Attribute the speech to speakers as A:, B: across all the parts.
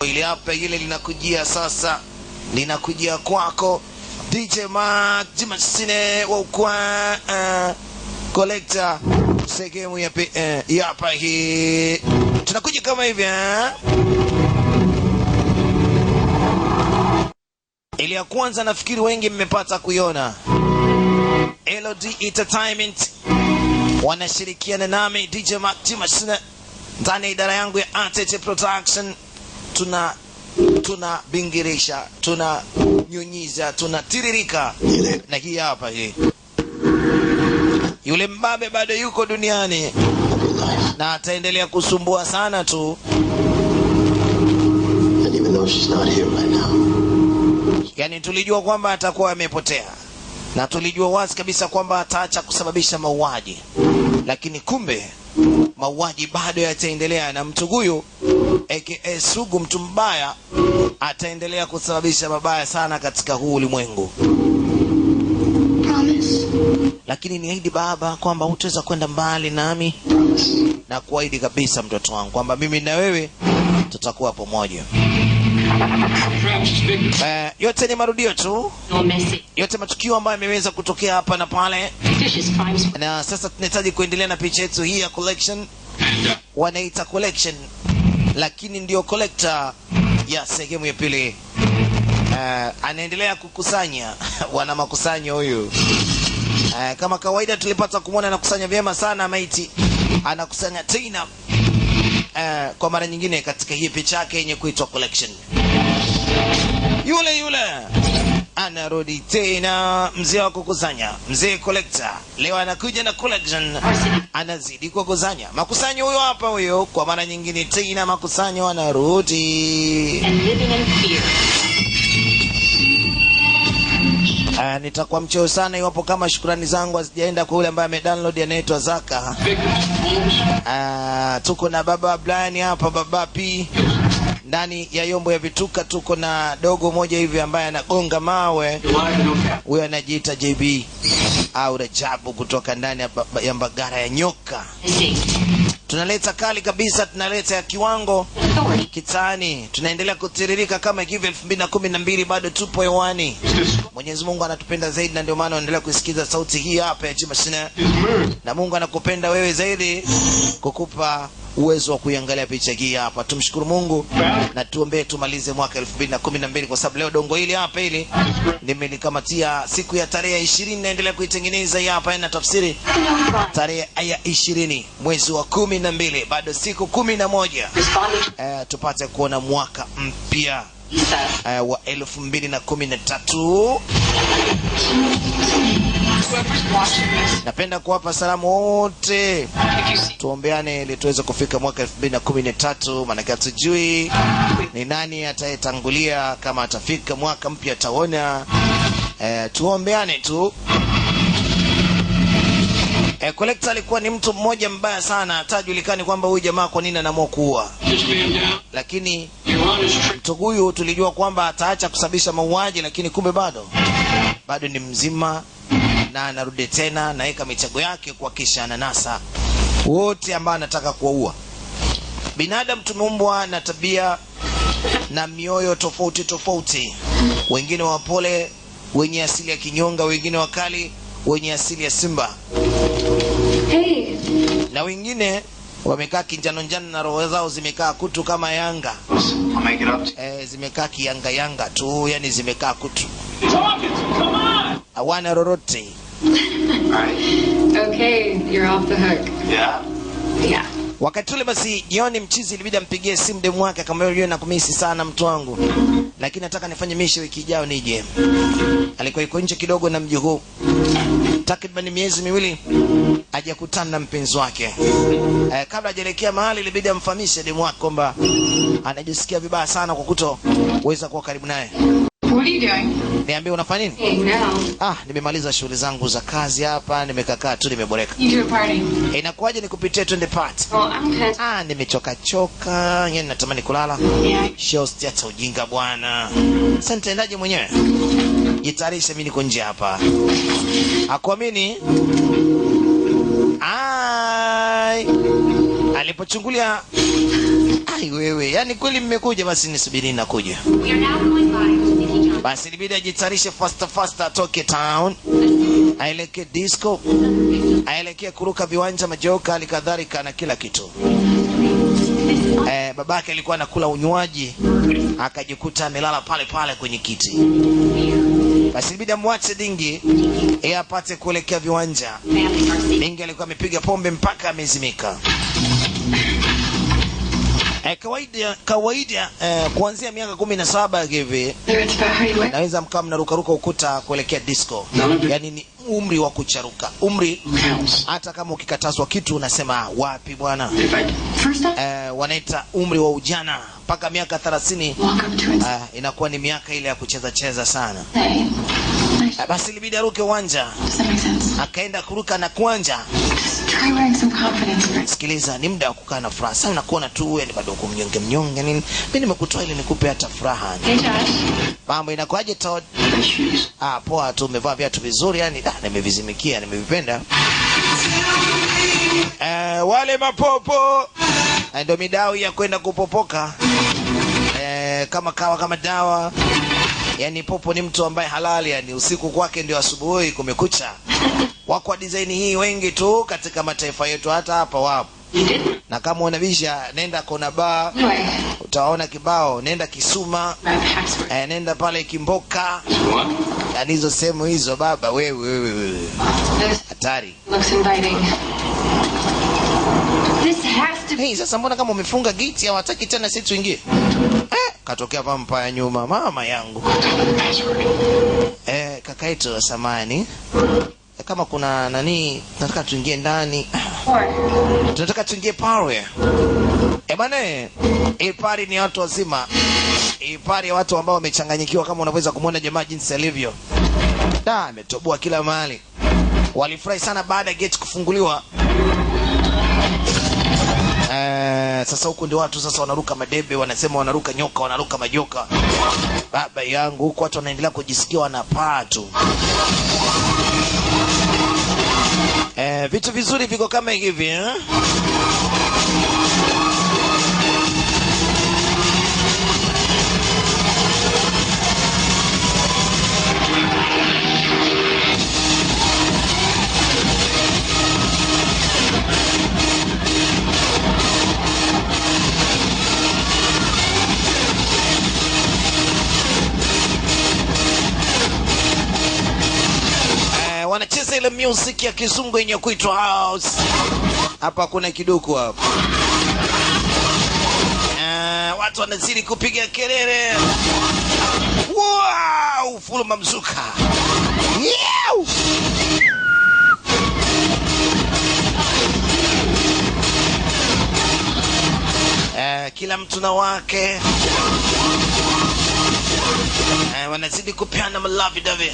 A: Ile hapa ile linakujia sasa, linakujia kwako DJ Mark Jimasine wa ukwa collector sehemu ya hapa hii. Tunakuja kama hivi ile ya kwanza nafikiri wengi mmepata kuiona. LOD Entertainment wanashirikiana nami DJ Mark Jimasine ndani ya idara yangu ya ATT Production. Tunabingirisha, tunanyunyiza, tunatiririka na hii hapa hii. Yule mbabe bado yuko duniani na ataendelea kusumbua sana tu. Yani tulijua kwamba atakuwa amepotea na tulijua wazi kabisa kwamba ataacha kusababisha mauaji, lakini kumbe mauaji bado yataendelea na mtu huyu aka Sugu, mtu mbaya, ataendelea kusababisha mabaya sana katika huu ulimwengu.
B: Promise.
A: Lakini niahidi baba kwamba hutaweza kwenda mbali nami, na kuahidi kabisa mtoto wangu kwamba mimi na wewe tutakuwa pamoja. Yote ni marudio tu, yote matukio ambayo yameweza kutokea hapa na pale. Na sasa tunahitaji kuendelea na picha yetu hii ya collection. Wanaita collection, lakini ndio collector ya sehemu ya pili. Anaendelea kukusanya wana makusanyo huyu. Kama kawaida tulipata kumwona anakusanya vyema sana maiti. Anakusanya tena kwa mara nyingine katika hii picha yake yenye kuitwa collection. Yule anarudi tena, mzee wa kukusanya, mzee collector. Leo anakuja na collection, anazidi kukusanya makusanyo. Huyo hapa huyo kwa mara nyingine tena, makusanyo anarudi. Nitakuwa mcheo sana iwapo kama shukrani zangu hazijaenda kwa yule ambaye amedownload, anaitwa Zaka. Tuko na baba Brian hapa, baba P ndani ya Yombo ya Vituka. Tuko na dogo moja hivi ambaye anagonga mawe, huyo anajiita JB au Rajabu kutoka ndani ya Mbagara ya Nyoka. Tunaleta kali kabisa, tunaleta ya kiwango kitani. Tunaendelea kutiririka kama hivi 2012, bado tupo hewani. Mwenyezi Mungu anatupenda zaidi na ndio maana unaendelea kusikiza sauti hii hapa ya Jimasine. Na Mungu anakupenda wewe zaidi kukupa uwezo wa kuiangalia picha hii hapa. Tumshukuru Mungu na tuombe tumalize mwaka 2012, kwa sababu leo dongo hili hapa hili nimelikamatia siku ya tarehe 20. Naendelea kuitengeneza hii hapa na tafsiri tarehe ya 20 mwezi wa 12, bado siku 11 tupate kuona mwaka mpya wa 2013. Napenda kuwapa salamu wote, tuombeane ili tuweze kufika mwaka 2013, maana hatujui ni nani atayetangulia. Kama atafika mwaka mpya taona. Tuombeane tu. Collector alikuwa ni mtu mmoja mbaya sana, hatajulikani kwamba huyu jamaa kwa nini anaamua kuua. Lakini mtu huyu tulijua kwamba ataacha kusababisha mauaji, lakini kumbe bado ni mzima na anarudi tena naeka michago yake kuhakisha ananasa wote ambao anataka kuwaua. Binadamu tumeumbwa na tabia na mioyo tofauti tofauti. Wengine wapole, wenye asili ya kinyonga, wengine wakali, wenye asili ya simba.
B: Hey.
A: Na wengine wamekaa kinjano njano na roho zao zimekaa kutu kama yanga. Zimekaa kiyanga tu, yani zimekaa kutu. Hawana lolote.
B: Okay, you're off the hook. Yeah.
A: Wakati ule basi jioni mchizi ilibidi ampigie simu demu wake kama yeye nakumisi sana mtu wangu, lakini nataka nifanye mishe wiki ijayo nije. Alikuwa yuko nje kidogo na mji huu takriban miezi miwili hajakutana na mpenzi wake. Kabla hajaelekea mahali ilibidi amfahamishe demu wake kwamba anajisikia vibaya sana kwa kutoweza kuwa karibu naye.
B: What are you doing?
A: Niambie unafanya nini?
B: Hey, no.
A: Nimemaliza shughuli zangu za kazi hapa, nimekaa tu nimeboreka.
B: You do a party.
A: Inakuwaje nikupitie twende party?
B: Well, I'm pissed.
A: Nimechoka, yani natamani kulala.
B: Yeah.
A: Shows hata ujinga bwana. Sasa nitaendaje mwenyewe? Jitayarishe, mimi niko nje hapa. Akuamini? Alipochungulia Ai wewe, yani kweli mmekuja, basi nisubiri nakuja.
B: We are now going by Nicky Johnson.
A: Basi ilibidi ajitayarishe faster atoke town. Aelekee disco. Aelekee kuruka viwanja majoka alikadhalika na kila kitu. Babake alikuwa anakula unywaji, akajikuta amelala pale pale kwenye kiti. Basi ilibidi amwache Dingi apate kuelekea viwanja. Dingi alikuwa amepiga pombe mpaka amezimika. Kawaida kuanzia miaka 17 hivi naweza mkaa mnarukaruka ukuta kuelekea disco. Yani ni umri wa kucharuka. Umri hata kama ukikatazwa kitu unasema wapi bwana. Wanaita umri wa ujana. Mpaka miaka 30 inakuwa ni miaka ile ya kucheza sana. Basi ilibidi aruke uwanja. Akaenda kuruka na kuanja. Sikiliza, ni muda wa kukaa na furaha. Sasa unakuona tu wewe bado uko mnyonge nini. Mimi nimekutoa ili nikupe hata furaha. Mambo inakuaje Todd? Poa tu, umevaa viatu vizuri yani. Nimevizimikia, nimevipenda. Wale mapopo ndio midao ya kwenda kupopoka. Kama kawa kama dawa. Yani popo ni mtu ambaye halali, yani usiku kwake ndio asubuhi kumekucha. Wako design hii wengi tu katika mataifa yetu, hata hapa wapo. Na kama unabisha nenda kona bar, utaona kibao. Nenda Kisuma, nenda pale Kimboka. Yani hizo sehemu hizo baba, wewe hatari. Hey, sasa mbona kama umefunga gate au hataki tena sisi tuingie? Katokea pampa ya nyuma mama yangu. Kaka yetu samani. Kama kuna nani nataka tuingie ndani. Tunataka tuingie pale. Bwana, hii pale ni watu wazima. Hii pale ya watu ambao wamechanganyikiwa, kama unaweza kumuona jamaa jinsi alivyo. Ametoboa kila mahali. Walifurahi sana baada ya gate kufunguliwa. Sasa huko ndio watu sasa wanaruka madebe, wanasema wanaruka nyoka, wanaruka majoka. Baba yangu, huko watu wanaendelea kujisikia wanapaa tu. Vitu vizuri viko kama hivi wanacheza ile music ya kizungu yenye kuitwa house. Hapa kuna kiduku hapa. Watu wanazidi kupiga kelele. Wow, fulu mamzuka. Yeah! Kila mtu na wake. Wanazidi kupeana malavi davi.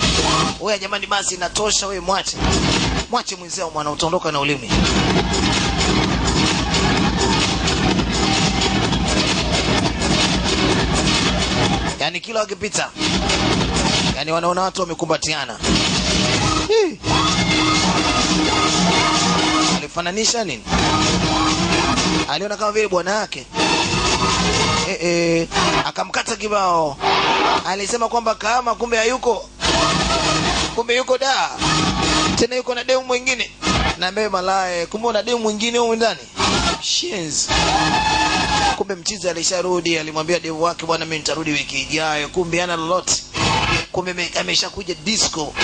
A: Wewe jamani, basi inatosha, wewe mwache mwenzao mwana, utaondoka na ulimi. Yani kila wakipita, yani wanaona watu wamekumbatiana. Alifananisha nini? Aliona kama vile bwana yake akamkata kibao. Alisema kwamba kama kumbe hayuko, kumbe yuko da tena, yuko na demu mwingine na mbele malaye. Kumbe una demu mwingine huko ndani. Shenzi. Kumbe mchizi alisharudi, alimwambia demu wake, bwana mimi nitarudi wiki ijayo. Kumbe ana lolote. Kumbe ameshakuja disco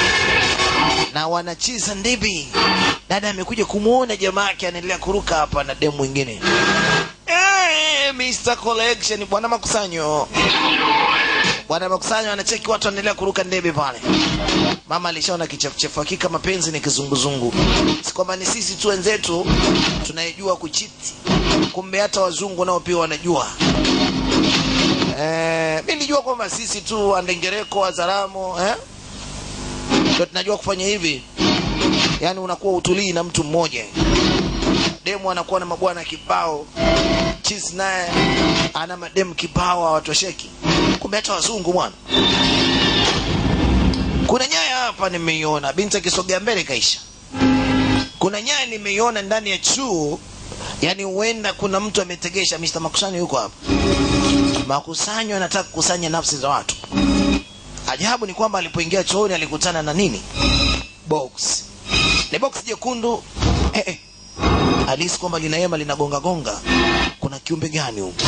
A: na wanacheza ndibi. Dada amekuja kumuona jamaa yake anaendelea kuruka hapa na demu mwingine. Mr. Collection, bwana makusanyo. Bwana makusanyo anacheki watu wanaendelea kuruka ndebe pale. Mama alishaona kichefuchefu, hakika mapenzi ni kizunguzungu. Si kwamba ni sisi tu wenzetu tunayejua kuchiti. Kumbe hata wazungu nao pia wanajua. Mimi nilijua kwamba sisi tu Andengereko, Wazaramo, ndio tunajua kufanya hivi. Yaani unakuwa utulii na mtu mmoja. Demu anakuwa na mabwana kibao. Chizi naye ana mademu kibao hawatosheki. Kumbe hata wazungu bwana. Kuna nyaya hapa nimeiona, binti akisogea mbele kaisha. Kuna nyaya nimeiona ndani ya chuo Yaani huenda kuna mtu ametegesha. Mr. Makusanyo yuko hapa. Makusanyo anataka kukusanya nafsi za watu. Ajabu ni kwamba alipoingia chooni alikutana na nini? Box. Ni box jekundu. Alisi kwamba linayema linagonga gonga. Kuna kiumbe gani huko?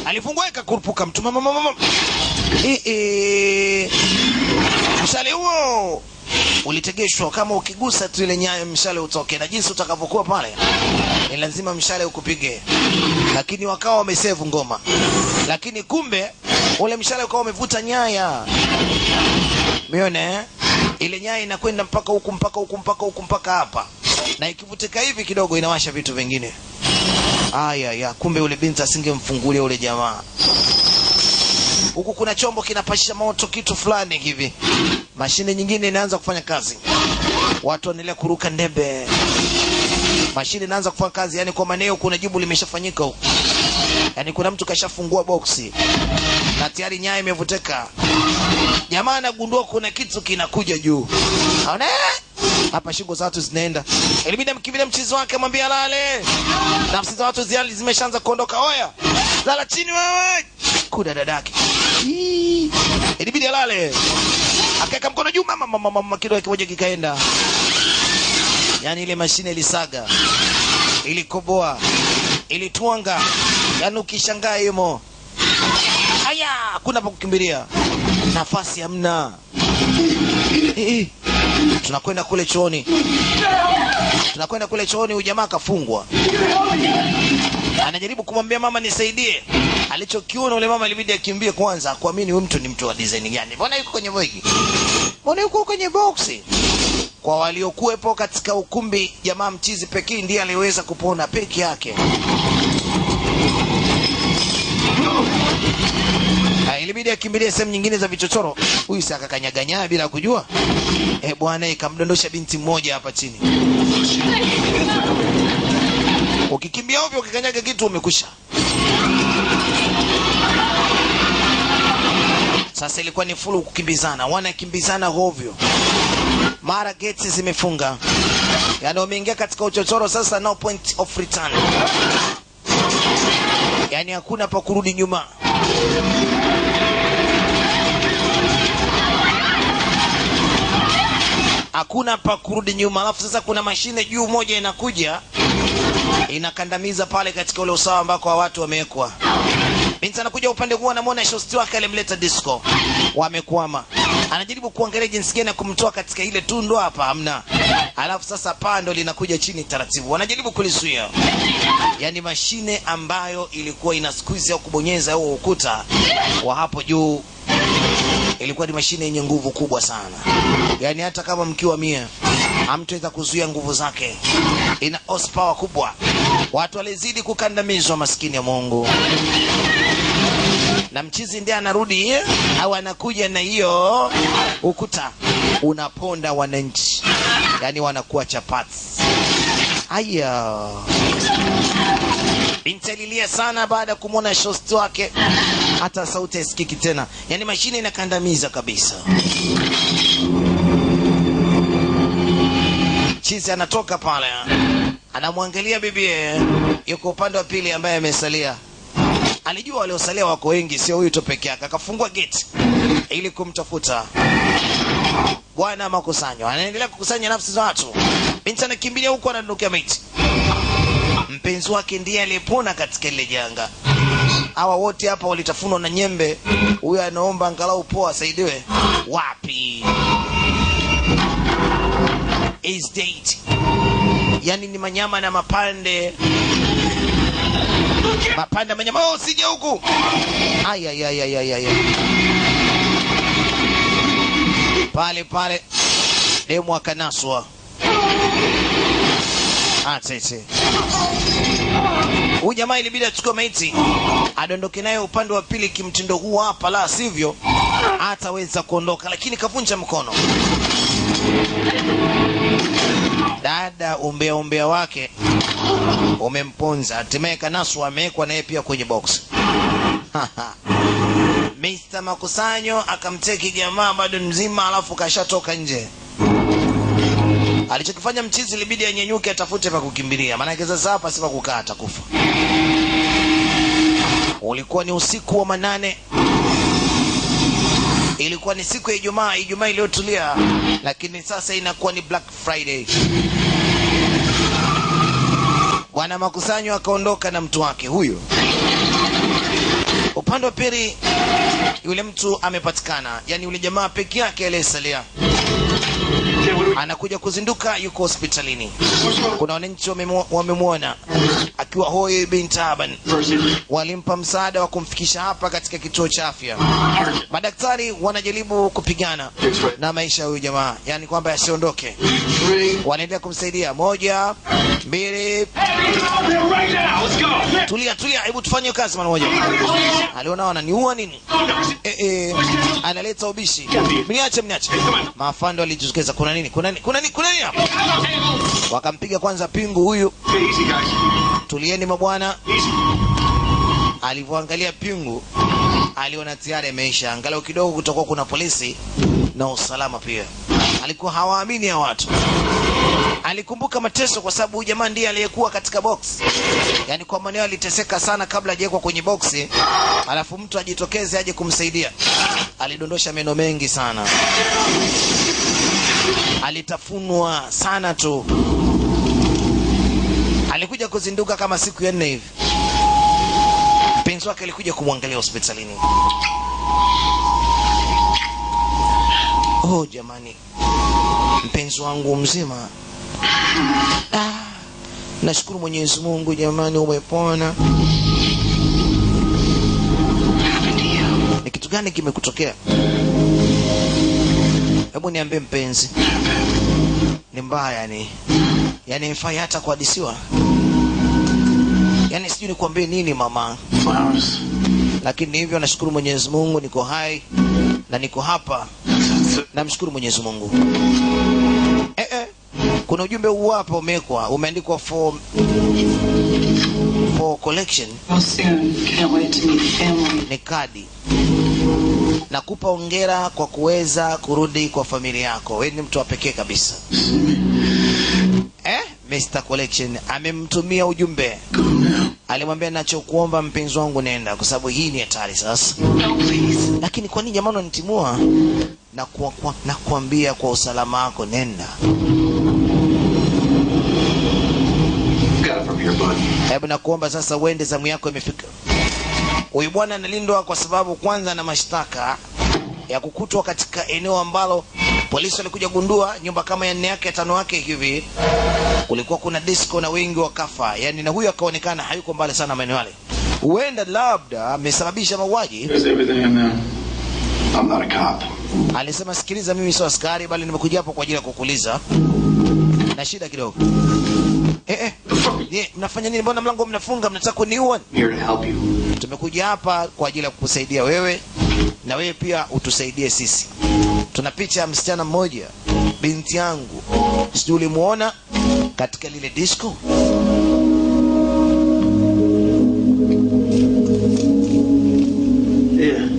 A: Alifungua ikakurupuka mtu mama. Mshale huo ulitegeshwa, kama ukigusa tu ile nyayo mshale utoke, na jinsi utakavyokuwa pale ni lazima mshale ukupige. Lakini wakawa wamesave ngoma, lakini kumbe ule mshale ukawa umevuta nyaya. Umeona ile nyaya inakwenda mpaka huku mpaka hapa, na ikivutika hivi kidogo inawasha vitu vingine. Kumbe ule binti asingemfungulia ule jamaa. Huku kuna chombo kinapasha moto kitu fulani hivi. Mashine nyingine inaanza kufanya kazi. Watu wanaendelea kuruka ndebe. Mashine inaanza kufanya kazi, yani kwa maneno kuna jibu limeshafanyika huko. Yani kuna mtu kashafungua boksi na tayari nyaya imevuteka. Jamaa anagundua kuna kitu kinakuja juu. Aona? Hapa shingo za watu zinaenda. Ilibidi mkimbia mchizi wake amwambie alale. Nafsi za watu ziali zimeshaanza kuondoka. Oya, lala chini wewe. Kuda dadake. Ilibidi alale. Akaweka mkono juu, mama kidogo kimoja kikaenda. Yani ile mashine ilisaga, ilikoboa, ilituanga. Yani ukishangaa yumo. Haya, kuna pa kukimbilia. Nafasi hamna. Tunakwenda kule chooni. Huyu jamaa kafungwa. Anajaribu kumwambia mama nisaidie. Alichokiona ule mama ilibidi akimbie kwanza, kuamini huyu mtu ni mtu wa design gani. Mbona yuko kwenye bogi? Mbona yuko kwenye boxi? Kwa waliokuwepo katika ukumbi, jamaa mchizi pekee ndiye aliweza kupona peke yake. Ilibidi akimbilie sehemu nyingine za vichochoro. Huyu si akakanyaganya bila kujua. Bwana ikamdondosha binti mmoja hapa chini. Ukikimbia ovyo ukikanyaga kitu umekwisha. Sasa ilikuwa ni fulu kukimbizana, wanakimbizana ovyo. Mara gates zimefunga. Yaani wameingia katika uchochoro sasa, no point of return. Yaani hakuna pa kurudi nyuma. Hakuna pa kurudi nyuma. Alafu sasa kuna mashine juu moja inakuja, inakandamiza pale katika ule usawa ambako watu wamewekwa. Binti anakuja upande huu, anamwona shosti wake alimleta disco. Wamekwama. Anajaribu kuangalia jinsi gani kumtoa katika ile tundu hapa, hamna. Alafu sasa pando linakuja chini taratibu. Wanajaribu kulizuia. Yaani mashine ambayo ilikuwa ina squeeze au kubonyeza huo ukuta wa hapo juu ilikuwa ni mashine yenye nguvu kubwa sana. Yaani hata kama mkiwa 100 hamtaweza kuzuia nguvu zake. Ina horsepower kubwa. Watu walizidi kukandamizwa, maskini ya Mungu. Na mchizi ndiye anarudi au anakuja na hiyo ukuta unaponda wananchi. Yaani wanakuwa chapati. Aya. Binti alilia sana baada ya kumwona shosti wake. Hata sauti isikiki tena. Yaani mashine inakandamiza kabisa. Chizi anatoka pale. Anamwangalia bibie. Yuko upande wa pili ambaye amesalia. Alijua waliosalia wako wengi, sio huyu tu peke yake. Akafungua gate ili kumtafuta Bwana Makusanyo. Anaendelea kukusanya nafsi za watu. Binti anakimbilia huko, ananukia miti. Mpenzi wake ndiye aliyepona katika ile janga. Hawa wote hapa walitafunwa na nyembe. Huyu anaomba angalau poa asaidiwe. Wapi? Is date. Yaani ni manyama na mapande. Mapande manyama. Oh, sija huku. Ay. Pale. Demu akanaswa. Atete. Huyu jamaa ilibidi achukue maiti adondoke naye upande wa pili kimtindo huu hapa, la sivyo hataweza kuondoka, lakini kavunja mkono. Dada umbea wake umemponza. Hatimaye kanaswa, amewekwa naye pia kwenye box. Mr. Makusanyo akamteki jamaa bado mzima, alafu kashatoka nje. Alichokifanya mchizi ilibidi anyenyuke atafute pa kukimbilia, maana sasa hapa si pa kukaa, atakufa. Ulikuwa ni usiku wa manane. Ilikuwa ni siku ya Ijumaa, Ijumaa iliyotulia, lakini sasa inakuwa ni Black Friday. Bwana makusanyo akaondoka na mtu wake huyo. Upande wa pili yule mtu amepatikana, yani yule jamaa peke yake aliyesalia. Anakuja kuzinduka, yuko hospitalini. Kuna wananchi wamemwona akiwa hoi bin taban. Walimpa msaada wa kumfikisha hapa katika kituo cha afya. Madaktari wanajaribu kupigana na maisha ya huyu jamaa, yani kwamba yasiondoke. Wanaendelea kumsaidia. 1, 2. Tulia, hebu tufanye kazi mara moja. Aliona wananiua nini? Analeta ubishi. Mniache. Maafando alijitokeza. Kuna nini hapa? Wakampiga kwanza pingu huyu. Tulieni mabwana. Alivyoangalia pingu, aliona tayari ameisha. Angalau kidogo kutakuwa kuna polisi na usalama pia. Alikuwa hawaamini ya watu. Alikumbuka mateso kwa sababu huyu jamaa ndiye aliyekuwa katika box. Yani kwa maana aliteseka sana kabla hajawekwa kwenye boxi, alafu mtu ajitokeze aje kumsaidia. Alidondosha meno mengi sana. Alitafunwa sana tu. Alikuja kuzinduka kama siku ya 4 hivi. Mpenzi wake alikuja kumwangalia hospitalini. Oh jamani, mpenzi wangu mzima. Nashukuru Mwenyezi Mungu jamani, umepona. Ni kitu gani kimekutokea? Hebu niambie mpenzi. Ni mbaya ni. Yani mfai hata kuhadisiwa. Yani sijui nikwambie nini mama. Lakini hivyo nashukuru Mwenyezi Mungu niko hai na niko hapa. Namshukuru Mwenyezi Mungu. Kuna ujumbe huu hapa umekwa, umeandikwa for collection. Ni kadi. Nakupa hongera kwa kuweza kurudi kwa familia yako. Wewe ni mtu wa pekee kabisa. Mr. Collection amemtumia ujumbe. Alimwambia nachokuomba mpenzi wangu nenda, kwa sababu hii ni hatari sasa. Lakini kwa nini jamani unanitimua? Na kuambia kwa usalama wako nenda. Hebu nakuomba sasa uende, zamu yako imefika. Huyu bwana analindwa kwa sababu kwanza na mashtaka ya kukutwa katika eneo ambalo polisi walikuja gundua nyumba kama ya 4 yake 5 yake hivi. Kulikuwa kuna disco na wengi wakafa. Yani na huyu akaonekana hayuko mbali sana maeneo yale. Huenda labda amesababisha mauaji. Alisema sikiliza, mimi sio askari bali nimekuja hapo kwa ajili ya kukuuliza. Na shida kidogo. Mnafanya nini? Mbona mlango mnafunga? Mnataka kuniua? Tumekuja hapa kwa ajili ya kukusaidia wewe na wewe pia utusaidie sisi. Tuna picha ya msichana mmoja, binti yangu. Sijui ulimuona katika lile disco?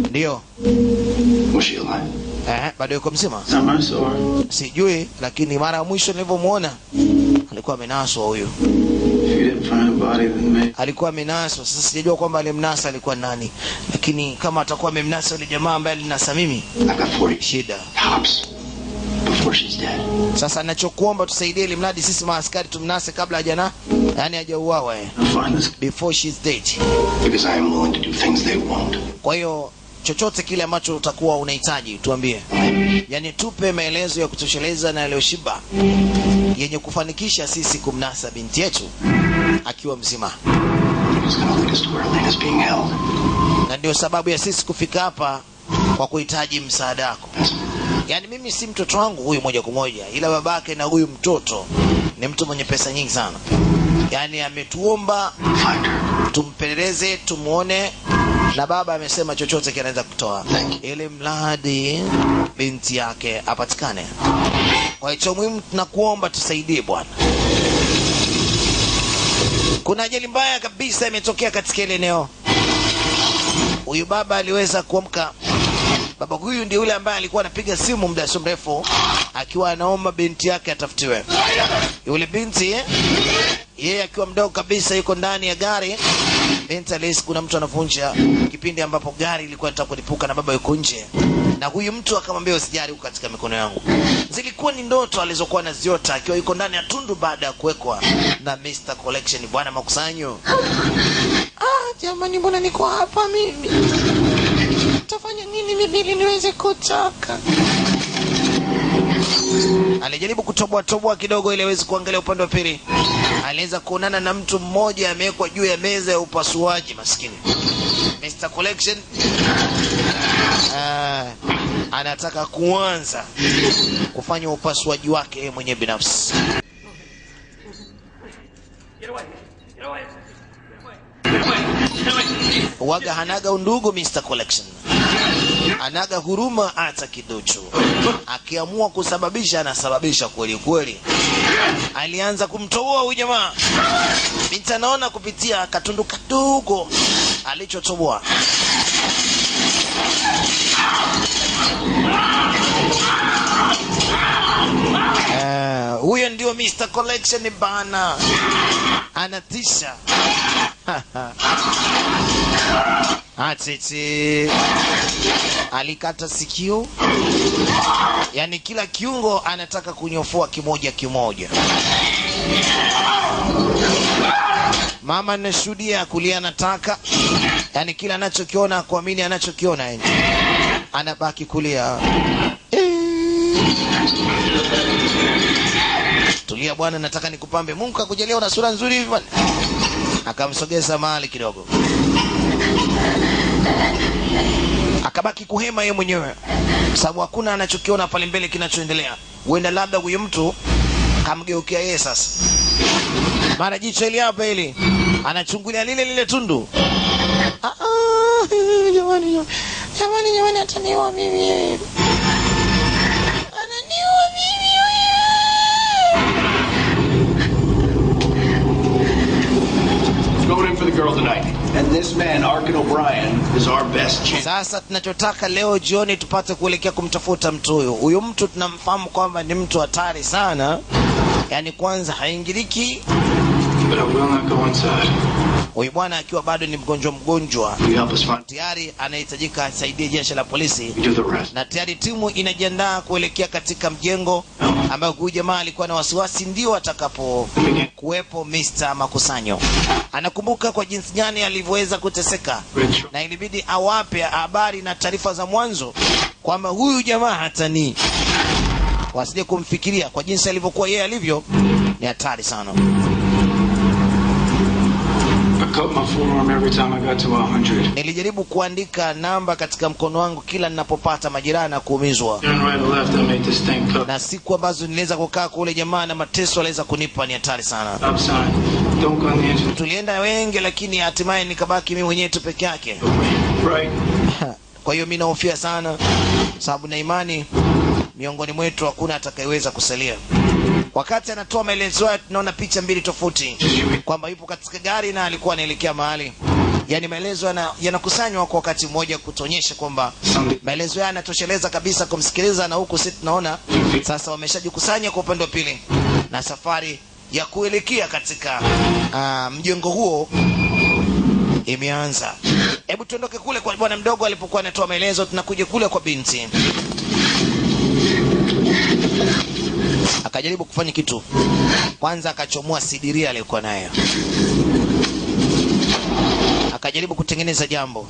A: Ndio. Bado yuko mzima? Sijui, lakini mara ya mwisho nilivyomuona alikuwa amenaswa huyo. Alikuwa amenaswa. Sasa sijajua kwamba alimnasa alikuwa nani, lakini kama atakuwa amemnasa yule jamaa ambaye alinasa mimi, shida. Sasa ninachokuomba tusaidie ili mradi sisi maaskari tumnase kabla hajana, yani hajauawa before she's dead. Because I am willing to do things they won't. Kwa hiyo chochote kile ambacho utakuwa unahitaji tuambie. Yani tupe maelezo ya kutosheleza na yaliyoshiba yenye kufanikisha sisi kumnasa binti yetu akiwa mzima. Na ndio sababu ya sisi kufika hapa kwa kuhitaji msaada wako. Yani mimi si mtoto wangu huyu moja kwa moja, ila babake na huyu mtoto ni mtu mwenye pesa nyingi sana. Yani ametuomba tumpeleleze, tumuone, na baba amesema chochote kinaweza kutoa ili mradi binti yake apatikane. Kwa hiyo muhimu tunakuomba tusaidie bwana. Kuna ajali mbaya kabisa imetokea katika ile eneo. Huyu baba aliweza kuamka Baba huyu ndiye yule ambaye alikuwa anapiga simu muda si mrefu akiwa anaomba binti yake atafutiwe. Yule binti yeye akiwa mdogo kabisa yuko ndani ya gari. Binti alihisi kuna mtu anavunja kipindi ambapo gari ilikuwa inataka kulipuka na baba yuko nje. Na huyu mtu akamwambia usijali, huko katika mikono yangu. Zilikuwa ni ndoto alizokuwa anaziota akiwa yuko ndani ya tundu baada ya kuwekwa na Mr. Collection, bwana makusanyo. Jamani, mbona niko hapa mimi? Tafanya nini mimi ili niweze kutoka? Alijaribu kutoboa kidogo ili aweze kuangalia upande wa pili. Aliweza kuonana na mtu mmoja amewekwa juu ya meza ya upasuaji, maskini. Mr. Collection anataka kuanza kufanya upasuaji wake yeye mwenyewe binafsi. Waga hanaga undugu Mr. Collection. Anaga huruma hata kidocho. Akiamua kusababisha anasababisha kweli kweli. Alianza kumtoboa huyu jamaa. Binti anaona kupitia katundu kadogo alichotoboa. Huyo ndio Mr. Collection bana. Anatisha. Atete alikata sikio, yani kila kiungo anataka kunyofoa kimoja kimoja. Mama anashuhudia, kulia anataka, yani kila anachokiona kuamini anachokiona, yani anabaki kulia. Tulia bwana, nataka nikupambe. Mungu akujalia una sura nzuri hivi bwana. Akamsogeza mahali kidogo. Akabaki kuhema yeye mwenyewe, sababu hakuna anachokiona pale mbele kinachoendelea. Huenda labda huyo mtu kamgeukia yeye sasa. Mara jicho ile hapa ile anachungulia lile tundu. Jamani ataniua mimi. Ananiua mimi.
C: Going in for the girl tonight. And this man, Arkin O'Brien, is our best chance.
A: Sasa tunachotaka leo jioni tupate kuelekea kumtafuta mtu huyo. Huyo mtu tunamfahamu kwamba ni mtu hatari sana. Yaani kwanza haingiliki.
C: But I will not go inside.
A: Huyu bwana akiwa bado ni mgonjwa. Tayari anahitajika asaidie jeshi la polisi. Na tayari timu inajiandaa kuelekea katika mjengo ambao huyu jamaa alikuwa na wasiwasi ndio atakapo kuwepo Mr. Makusanyo. Anakumbuka kwa jinsi gani alivyoweza kuteseka, na ilibidi awape habari na taarifa za mwanzo kwamba huyu jamaa hatani. Wasije kumfikiria kwa jinsi alivyokuwa yeye alivyo, ni hatari sana. Nilijaribu kuandika namba katika mkono wangu kila ninapopata majeraha na kuumizwa. Na siku ambazo niliweza kukaa kule jamaa na mateso aliweza kunipa ni hatari sana. Tulienda wengi lakini hatimaye nikabaki mimi mwenyewe tu peke yake. Kwa hiyo mimi nahofia sana, sababu na imani miongoni mwetu hakuna atakayeweza kusalia. Wakati anatoa maelezo yake tunaona picha mbili tofauti, kwamba yupo katika gari na alikuwa anaelekea mahali. Yaani maelezo yanakusanywa kwa wakati mmoja kutuonyesha kwamba maelezo yake yanatosheleza kabisa kumsikiliza, na huku sisi tunaona sasa wameshajikusanya kwa upande wa pili na safari ya kuelekea katika mjengo huo imeanza. Hebu tuondoke kule kwa bwana mdogo alipokuwa anatoa maelezo, tunakuja kule kwa binti. Akajaribu kufanya kitu. Kwanza akachomoa sidiria aliyokuwa nayo. Akajaribu kutengeneza jambo.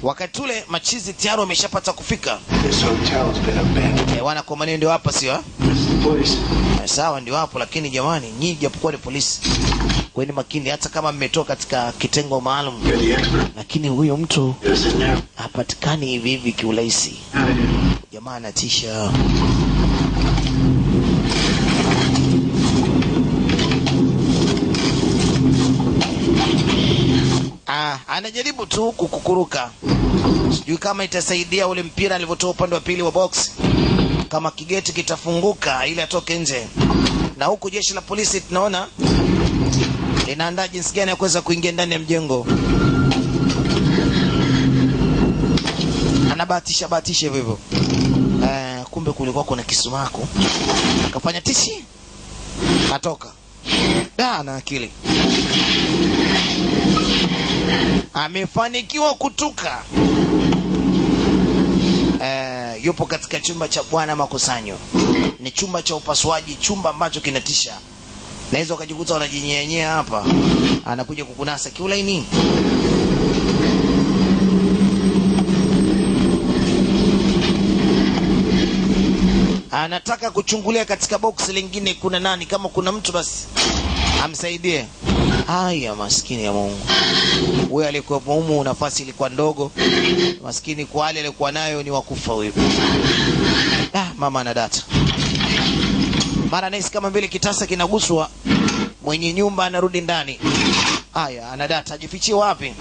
A: Wakati ule machizi tayari wameshapata kufika. Wana kwa maneno ndio hapa sio? Sawa ndio hapo, lakini jamani nyinyi japokuwa ni polisi, kweni makini hata kama mmetoka katika kitengo maalum. Lakini huyo mtu hapatikani hivi hivi kiurahisi. Jamaa anatisha. Anajaribu tu kukukuruka. Sijui kama itasaidia ule mpira alivyotoa upande wa pili wa box, kama kigeti kitafunguka ili atoke nje. Na huku jeshi la polisi tunaona linaandaa jinsi gani ya kuweza kuingia ndani ya mjengo. anabahatisha hivyo hivyo. Kumbe kulikuwa kuna kisumaku. Akafanya tishi. Katoka. Na akili. Amefanikiwa kutoka. Yupo katika chumba cha bwana makusanyo. Ni chumba cha upasuaji, chumba ambacho kinatisha. Naweza ukajikuta unajinyenyea hapa. Anakuja kukunasa kiulaini. Anataka kuchungulia katika box lingine kuna nani, kama kuna mtu basi amsaidie. Haya, maskini ya Mungu. Wewe alikuwa humu, nafasi ilikuwa ndogo. Maskini kwa wale alikuwa nayo ni wakufa huyo. Mama ana data. Mara nesi kama vile kitasa kinaguswa, mwenye nyumba anarudi ndani. Haya, ana data, ajifichie wapi?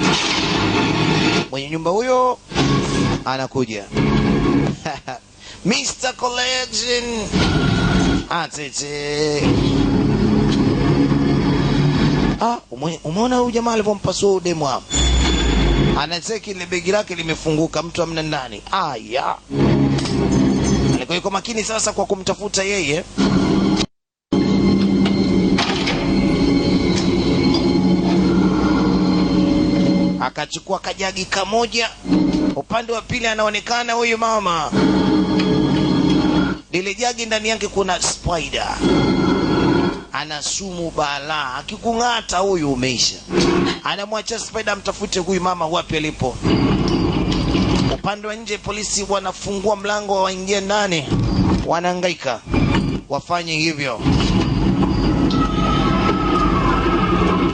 A: Mwenye nyumba huyo anakuja. Mr. Collection. Atete. Umeona huyu jamaa alipompasua demo hapo? Anacheki ile begi lake limefunguka, mtu amna ndani. Aya. Alikuwa yuko makini sasa kwa kumtafuta yeye. Akachukua kajagi kamoja. Upande wa pili anaonekana huyu mama. Ile jagi ndani yake kuna spider. Ana sumu balaa. Akikung'ata huyu umeisha. Anamwacha spider mtafute huyu mama wapi alipo. Upande wa nje polisi wanafungua mlango waingie ndani. Wanahangaika. Wafanye hivyo.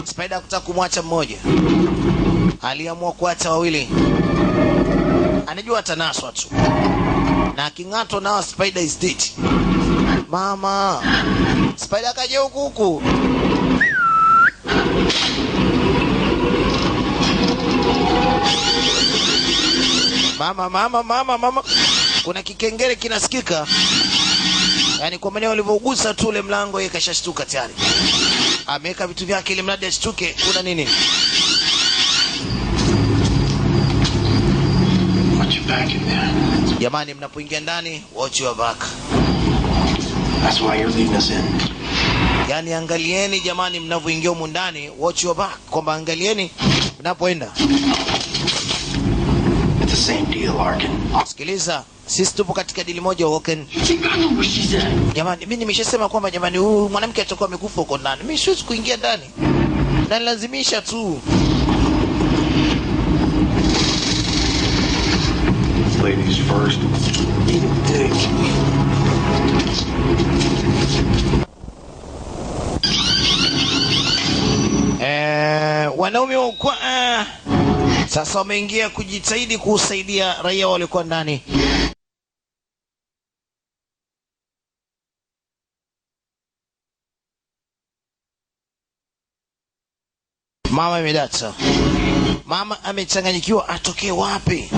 A: Spider kutaka kumwacha mmoja. Aliamua kuacha wawili. Anajua atanaswa tu. Na aking'atwa nao spider is dead. Mama. Spider kaje huku. Mama. Kuna kikengele kinasikika. Yaani kwa maana walivyogusa tu ule mlango yeye kashashtuka tayari. Ameweka vitu vyake ili mradi ashtuke. Kuna nini? Jamani, mnapoingia ndani, watch your back.
C: That's why you're leaving us in.
A: Yaani angalieni jamani, mnapoingia humu ndani, watch your back. Kwamba angalieni mnapoenda.
C: It's the same deal, Arkin.
A: Sikiliza, sisi tupo katika dili moja, Woken. Jamani, mimi nimeshasema kwamba jamani, huyu mwanamke atakuwa amekufa huko ndani. Mimi siwezi kuingia ndani. Na lazimisha tu.
C: Ladies first.
A: Wanaume kwa sasa wameingia kujitahidi kusaidia raia walikuwa ndani. Mama imedata. Mama amechanganyikiwa atokee wapi?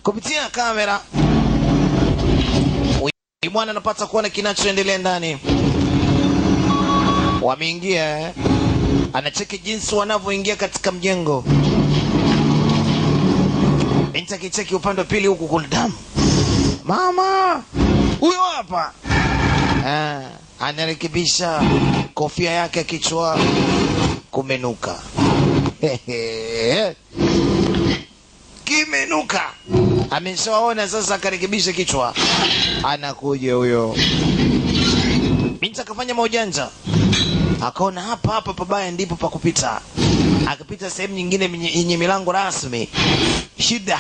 A: Kupitia kamera mwana anapata kuona kinachoendelea ndani. Wameingia. Anacheki jinsi wanavyoingia katika mjengo. Binti akicheki upande wa pili huku kuna damu. Mama! Huyo hapa. Anarekebisha kofia yake kichwa kumenuka. Kimenuka. Ameshaona sasa akarekebisha kichwa. Anakuja huyo. Binti akafanya maujanja. Akaona hapa pabaya ndipo pa kupita. Akapita sehemu nyingine yenye milango rasmi. Shida.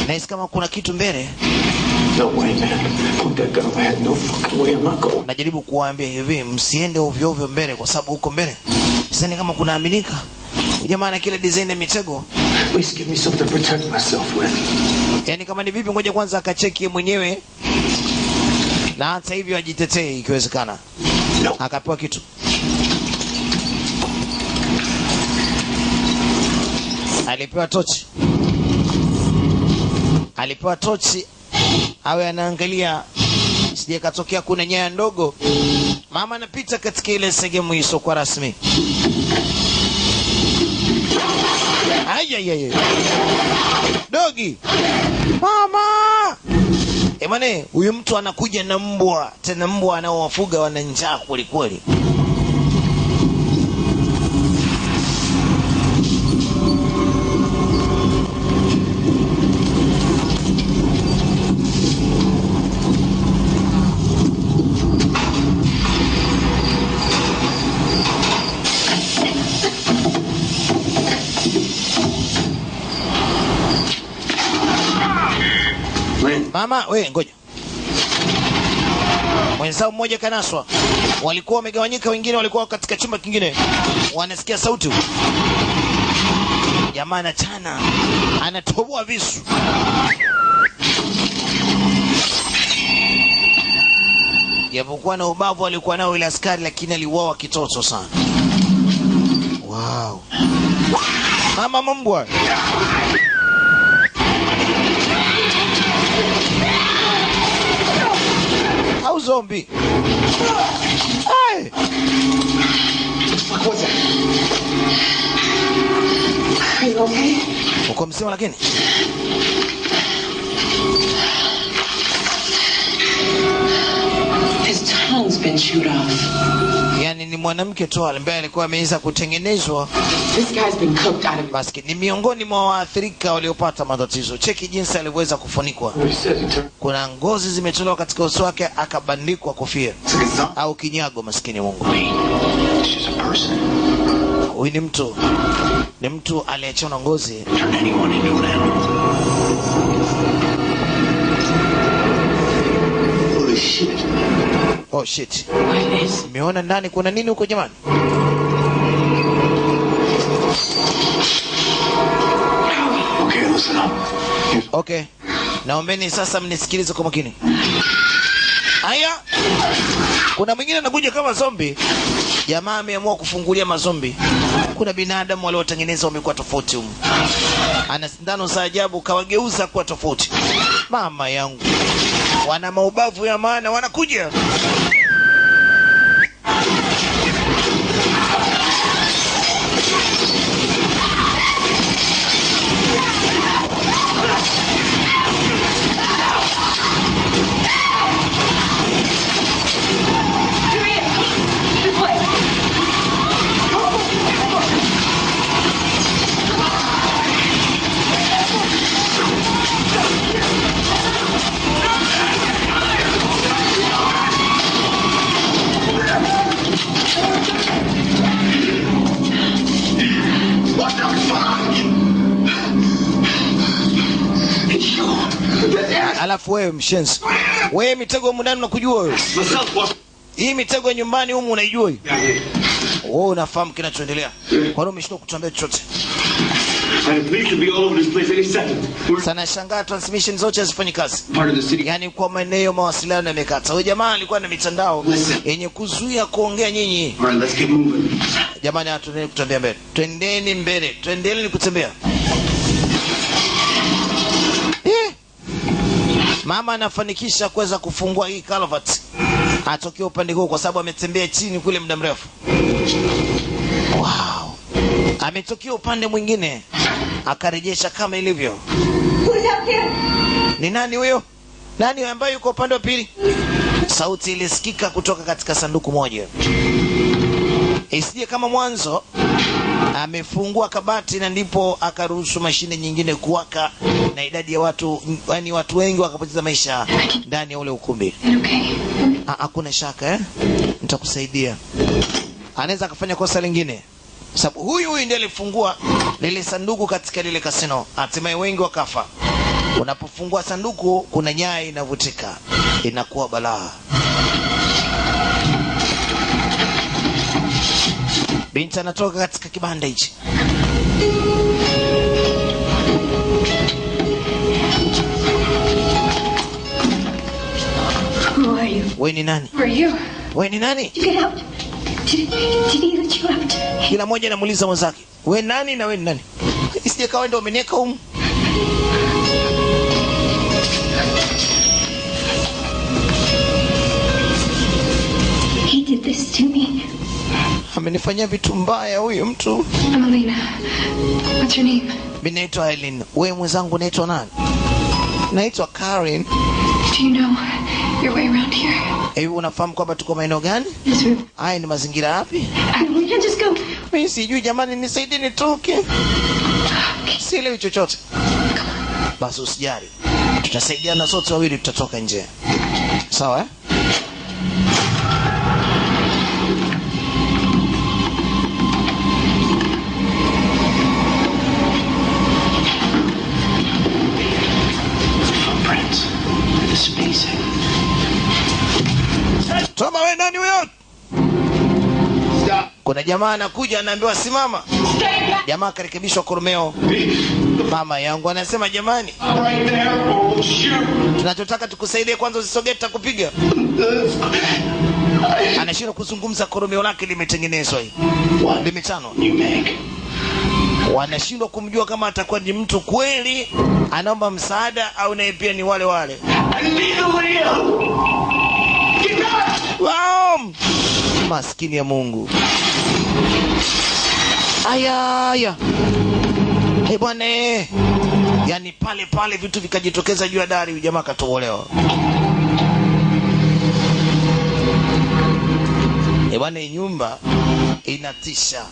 A: Na kama kuna kitu mbele.
C: No way, man. Put that gun away. No fucking way. I'm not going.
A: Najaribu kuwaambia hivi, msiende ovyo ovyo mbele kwa sababu huko mbele. Sasa kama kuna aminika. Jamaa na kile design ya mitego.
C: Please give me something to protect myself with.
A: Yaani kama ni vipi, ngoja kwanza akacheki mwenyewe. Na hata hivyo ajitetee ikiwezekana.
C: No.
A: Akapewa kitu. Alipewa tochi. Awe anaangalia sije katokea kuna nyaya ndogo. Mama anapita katika ile sehemu hiyo kwa rasmi. Ayayay. Dogi. Mama. Emane, huyu mtu anakuja na mbwa. Tena mbwa anaowafuga wana njaa kweli kweli. Mama, we ngoja. Mwenzao mmoja kanaswa. Walikuwa wamegawanyika, wengine walikuwa katika chumba kingine. Wanasikia sauti. Jamaa anachana. Anatoboa visu. Japokuwa na ubavu alikuwa nao ile askari, lakini aliuawa kitoto sana. Wow. Mama mbwa. Au zombie. Hey.
D: What's that? Are you okay?
A: Uko mzima lakini?
D: His tongue's been chewed off.
A: Yani ni mwanamke tu ambaye alikuwa ameweza kutengenezwa.
D: This guy's been cooked out of it.
A: Basi ni miongoni mwa waathirika waliopata matatizo. Cheki jinsi alivyoweza kufunikwa. Kuna ngozi zimetolewa katika uso wake, akabandikwa kofia au kinyago. Maskini Mungu.
C: She's a person.
A: Huyu ni mtu aliyechona ngozi.
C: Turn anyone into an animal. Holy shit.
A: Oh shit.
D: What is?
A: Umeona ndani kuna nini huko jamani?
C: Okay, listen up.
A: Okay. Naombeni sasa mnisikilize kwa makini. Haya. Kuna mwingine anakuja kama zombie. Jamaa ameamua kufungulia mazombi. Kuna binadamu waliotengenezwa wamekuwa tofauti humu. Ana sindano za ajabu kawageuza kuwa tofauti. Mama yangu. Wana maubavu ya maana wanakuja. Alafu wewe mshenzi. Wewe mitego humu ndani unakujua wewe. Hii mitego ya nyumbani humu unaijua hii? Wewe unafahamu kinachoendelea. Kwa nini umeshindwa kutuambia chochote? Sana shangaa transmission zote hazifanyi kazi. Yaani kwa maeneo mawasiliano yamekata. Huyu jamaa alikuwa na mitandao yenye kuzuia kuongea nyinyi. Jamani hatuendelee kutembea mbele. Twendeni mbele. Twendeni kutembea. Mama anafanikisha kuweza kufungua hii culvert. Atokea upande huu kwa sababu ametembea chini kule muda mrefu. Wow. Ametokea upande mwingine. Akarejesha kama ilivyo. Ni nani huyo? Nani ambaye yuko upande wa pili? Sauti ilisikika kutoka katika sanduku moja. Isije kama mwanzo. Amefungua kabati na ndipo akaruhusu mashine nyingine kuwaka na idadi ya watu, yani watu wengi wakapoteza maisha ndani ya ule ukumbi. Hakuna shaka nitakusaidia. Anaweza akafanya kosa lingine. Sababu huyu ndiye alifungua lile sanduku katika lile kasino. Hatimaye wengi wakafa. Unapofungua sanduku kuna nyaya inavutika. Inakuwa balaa. Binti anatoka katika kibanda hichi.
B: Who are you?
A: Wewe ni nani?
B: Who are you?
A: Wewe ni nani?
B: Get out. Did he let you out?
A: Kila mmoja anamuuliza mwenzake. Wewe nani na wewe ni nani? Isije kawa ndio umenieka humu.
B: He did this to me.
A: Amenifanyia vitu mbaya huyu mtu.
B: I'm Elena. What's your name?
A: Mimi naitwa Eileen. Wewe mwenzangu unaitwa nani? Naitwa Karen.
B: Do you know your way around here?
A: Hivi unafahamu kwamba tuko maeneo gani?
B: Yes, sir.
A: Haya ni mazingira yapi?
B: We can just go.
A: Mimi sijui jamani, nisaidie nitoke. Sielewi chochote. Basi usijali. Tutasaidiana sote wawili, tutatoka nje. Sawa eh? Toma wewe nani huyo? Kuna jamaa anakuja anaambiwa simama. Jamaa karekebishwa koromeo. Mama yangu anasema jamani, tunachotaka tukusaidie, kwanza usisogee tutakupiga. Anashindwa kuzungumza, koromeo lake limetengenezwa hivi. Limechanwa. Wanashindwa kumjua kama atakuwa ni mtu kweli anaomba msaada au naye pia ni wale wale. Wow! Maskini ya Mungu. Aya. Bwana yaani pale vitu vikajitokeza juu ya dari, jamaa katobolewa. Bwana nyumba inatisha.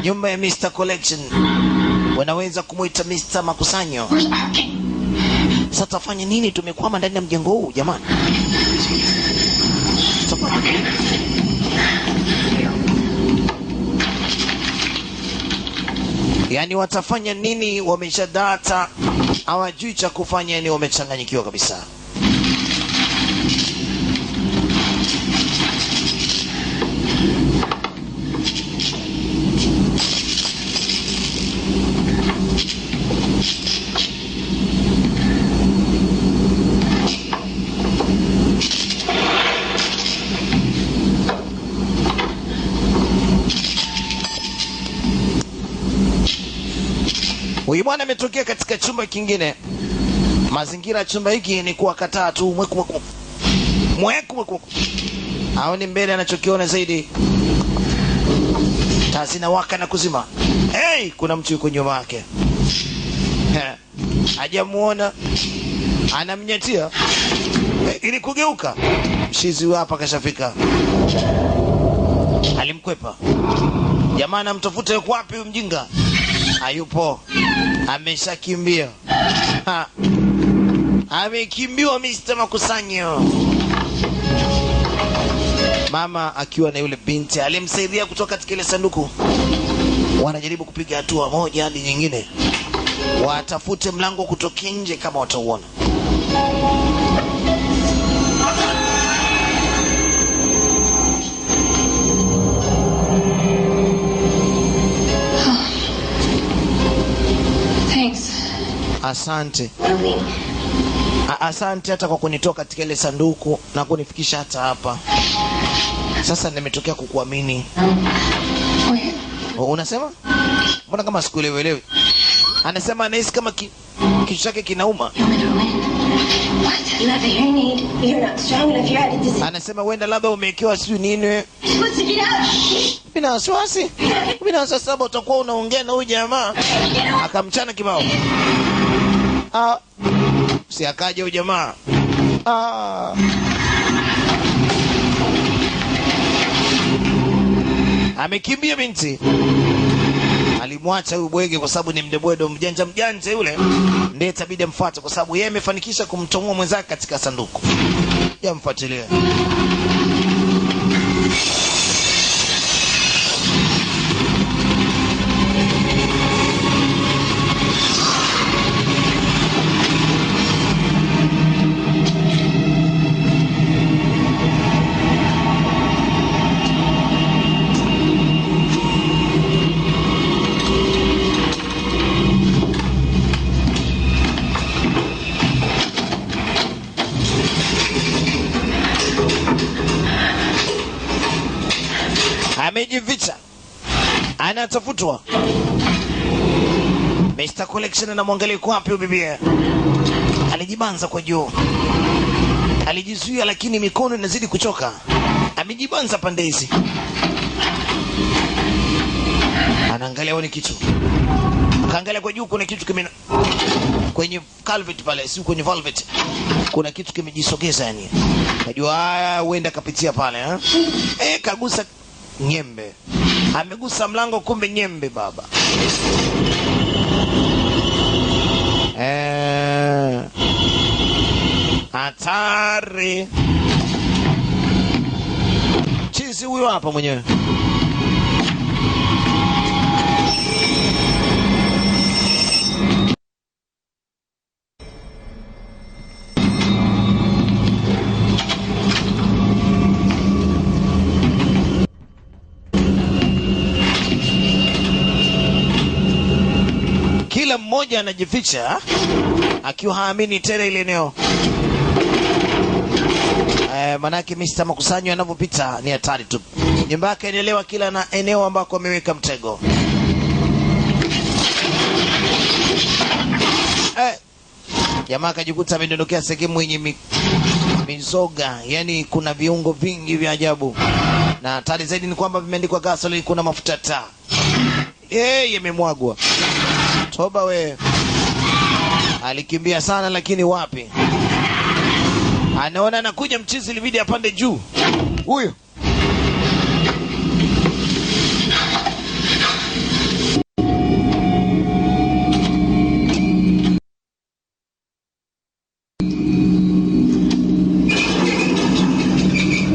A: Nyumba ya Mr. Collection. Wanaweza kumuita Mr. Makusanyo. Sasa tafanya nini? Tumekwama ndani ya mjengo huu jamani. Yaani watafanya nini? Wameshadata, hawajui cha kufanya, yani wamechanganyikiwa kabisa. Huyu bwana ametokea katika chumba kingine. Mazingira ya chumba hiki ni kuwakataa tu mweku. Haoni mbele anachokiona zaidi. Taa zinawaka na kuzima. Kuna mtu yuko nyuma yake. Hajamuona. Anamnyatia. Ili kugeuka. Mshizi hapa kashafika. Alimkwepa. Jamaa anamtafuta yuko wapi huyu mjinga? Hayupo. Ameshakimbia. Amekimbiwa Mr. Makusanyo. Mama akiwa na yule binti alimsaidia kutoka katika ile sanduku. Wanajaribu kupiga hatua moja hadi nyingine. Watafute mlango kutokea nje kama watauona. Asante. Asante hata kwa kunitoa katika ile sanduku na kunifikisha hata hapa. Sasa nimetokea kukuamini. Unasema? Mbona kama sikuelewelewi? Anasema anahisi kama kichwa chake kinauma. Anasema wenda labda umewekewa sijui nini. Bila wasiwasi. Sasa utakuwa unaongea na huyu jamaa. Akamchana kibao. Si akaja huyu jamaa. Amekimbia binti. Alimwacha huyu bwege kwa sababu ni mdebwedo mjanja yule. Ndiye itabidi amfuate kwa sababu yeye amefanikisha kumtomoa mwenzake katika sanduku. Yamfuatilie. Amejificha. Anatafutwa. Mr. Collection anamwangalia kwa wapi bibia. Alijibanza kwa juu. Alijizuia lakini mikono inazidi kuchoka. Amejibanza pande hizi. Anaangalia one kitu. Kaangalia kwa juu kuna kitu kwenye culvert pale, si kwenye velvet. Kuna kitu kimejisogeza yani. Najua haya huenda kapitia pale kagusa nyembe. Amegusa mlango kumbe nyembe baba. Hatari. Chizi huyo hapa mwenyewe. Kila mmoja anajificha akiwa haamini tena ile eneo. Manake Mr. Makusanyo anapopita ni hatari tu. Nyumba yake inaelewa kila na eneo ambako ameweka mtego. Jamaa akajikuta amedondokea sehemu yenye mizoga, yani kuna viungo vingi vya ajabu. Na hatari zaidi ni kwamba vimeandikwa gasoline, kuna mafuta taa. Yamemwagwa. Toba we. Alikimbia sana lakini wapi? Anaona anakuja mchizi, ilibidi apande juu. Huyo.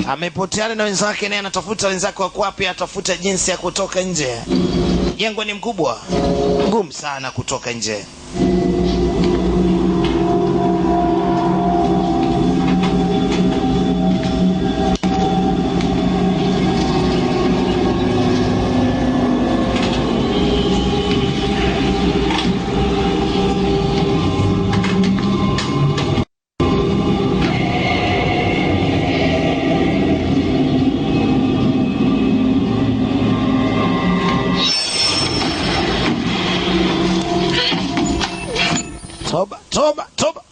A: Amepoteana na wenzake, naye anatafuta wenzake wako wapi, atafuta jinsi ya kutoka nje. Jengo ni mkubwa, ngumu sana kutoka nje. Toba.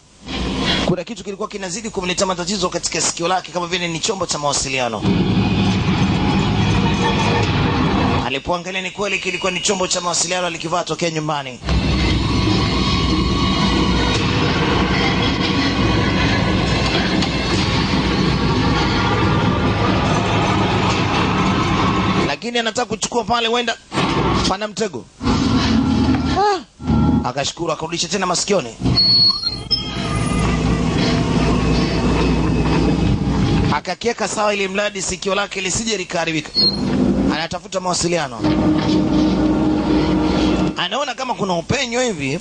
A: Kuna kitu kilikuwa kinazidi kumletea matatizo katika sikio lake, kama vile ni chombo cha mawasiliano. Alipoangalia ni kweli kilikuwa ni chombo cha mawasiliano alikivaa tokea nyumbani. Lakini anataka kuchukua pale, wenda pana mtego. Akashukuru, akarudisha tena masikioni. Akakieka sawa ili mradi sikio lake lisije likaharibika. Anatafuta mawasiliano. Anaona kama kuna upenyo hivi.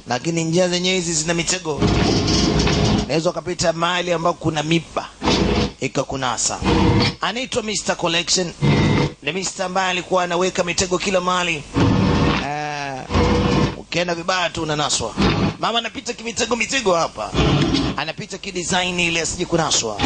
A: Lakini njia zenyewe hizi zina mitego. Naweza kupita mahali ambako kuna mipa ikakunasa. Anaitwa Mr. Collection. Ni Mr. ambaye alikuwa anaweka mitego kila mahali. Ukienda vibaya tu unanaswa. Mama anapita mitego hapa. Anapita kidesign ile asije kunaswa.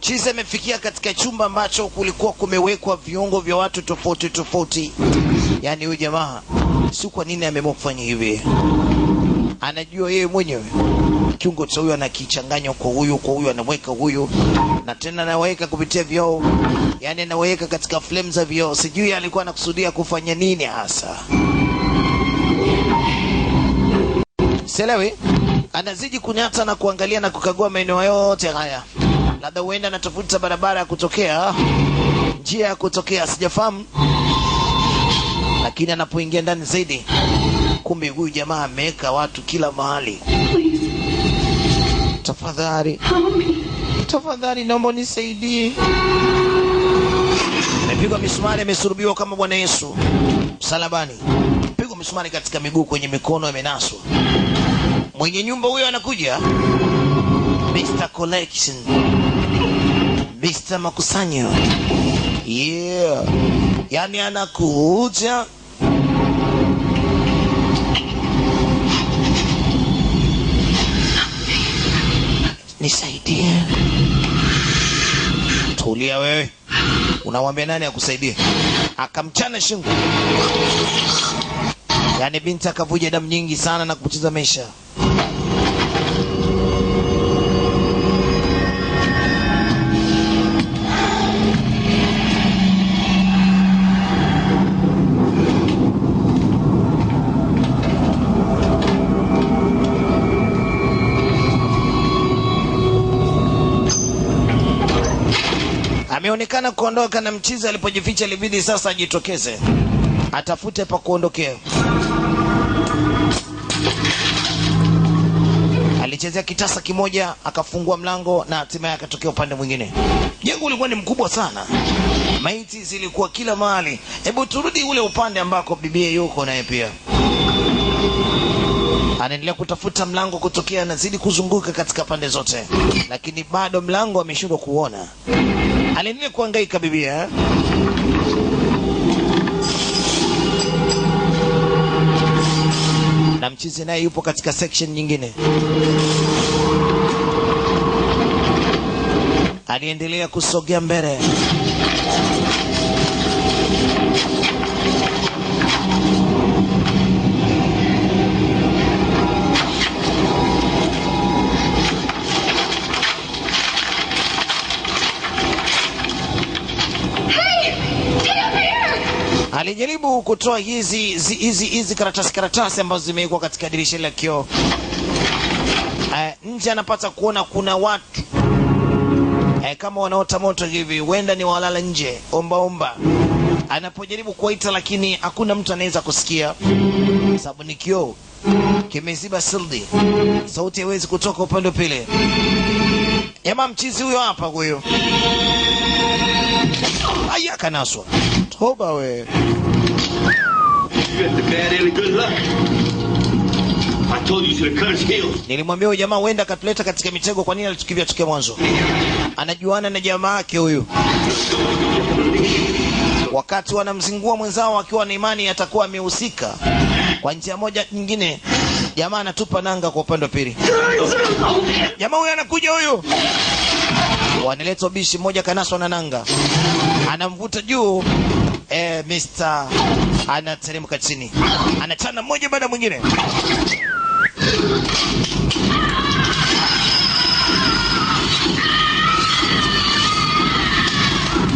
A: Chiza amefikia katika chumba ambacho kulikuwa kumewekwa viungo vya watu tofauti tofauti. Yaani huyu jamaa si kwa nini ameamua kufanya hivi. Anajua yeye mwenyewe kiungo cha huyu anakichanganya kwa huyu anaweka huyu na tena anaweka kupitia vioo. Yaani anaweka katika flame za vioo. Sijui alikuwa anakusudia kufanya nini hasa. Selewi anazidi kunyata na kuangalia na kukagua maeneo yote haya. Labda huenda anatafuta barabara ya kutokea, njia ya kutokea, sijafahamu. Lakini anapoingia ndani zaidi, kumbe huyu jamaa ameweka watu kila mahali. Tafadhali naomba unisaidie. Amepigwa misumari, amesurubiwa kama Bwana Yesu msalabani. Pigwa msumari katika miguu, kwenye mikono imenaswa. Mwenye nyumba huyo anakuja, Mr. Collection, Mr. Makusanyo. Yeah, yani anakuja. Nisaidie. Tulia wewe. Unamwambia nani akusaidie? Akamchana shingo. Yani binti akavuja damu nyingi sana na kupoteza maisha. Ameonekana kuondoka na mchizi alipojificha libidi sasa ajitokeze. Atafute pa kuondokea. Alichezea kitasa kimoja, akafungua mlango na hatimaye akatokea upande mwingine. Jengo ulikuwa ni mkubwa sana. Maiti zilikuwa kila mahali. Hebu turudi ule upande ambako bibie yuko naye pia. Anaendelea kutafuta mlango kutokea, anazidi kuzunguka katika pande zote, lakini bado mlango ameshindwa kuona. Anaendelea kuhangaika bibia. Na mchizi naye yupo katika section nyingine. Aliendelea kusogea mbele. Alijaribu kutoa hizi karatasi ambazo zimewekwa katika dirisha la kioo. Nje anapata kuona kuna watu kama wanaota moto hivi, huenda ni walala nje, omba. Anapojaribu kuwaita lakini hakuna mtu anaweza kusikia, sababu ni kioo kimeziba sildi. Sauti haiwezi kutoka upande wa pili. Jamaa mchizi huyo hapa huyo. Aya kanaswa. Toba we. Nilimwambia huyu jamaa huenda akatuleta katika mitego, kwa nini alitukivia tukia mwanzo? Anajuana na jamaa yake huyu. Wakati wanamzingua mwenzao akiwa na imani atakuwa amehusika kwa njia moja nyingine, jamaa anatupa nanga kwa upande wa pili. Jamaa huyu anakuja huyu. Wanaleta bishi mmoja kanaswa na nanga. Anamvuta juu. Mr. anateremka chini. Anachana mmoja baada mwingine.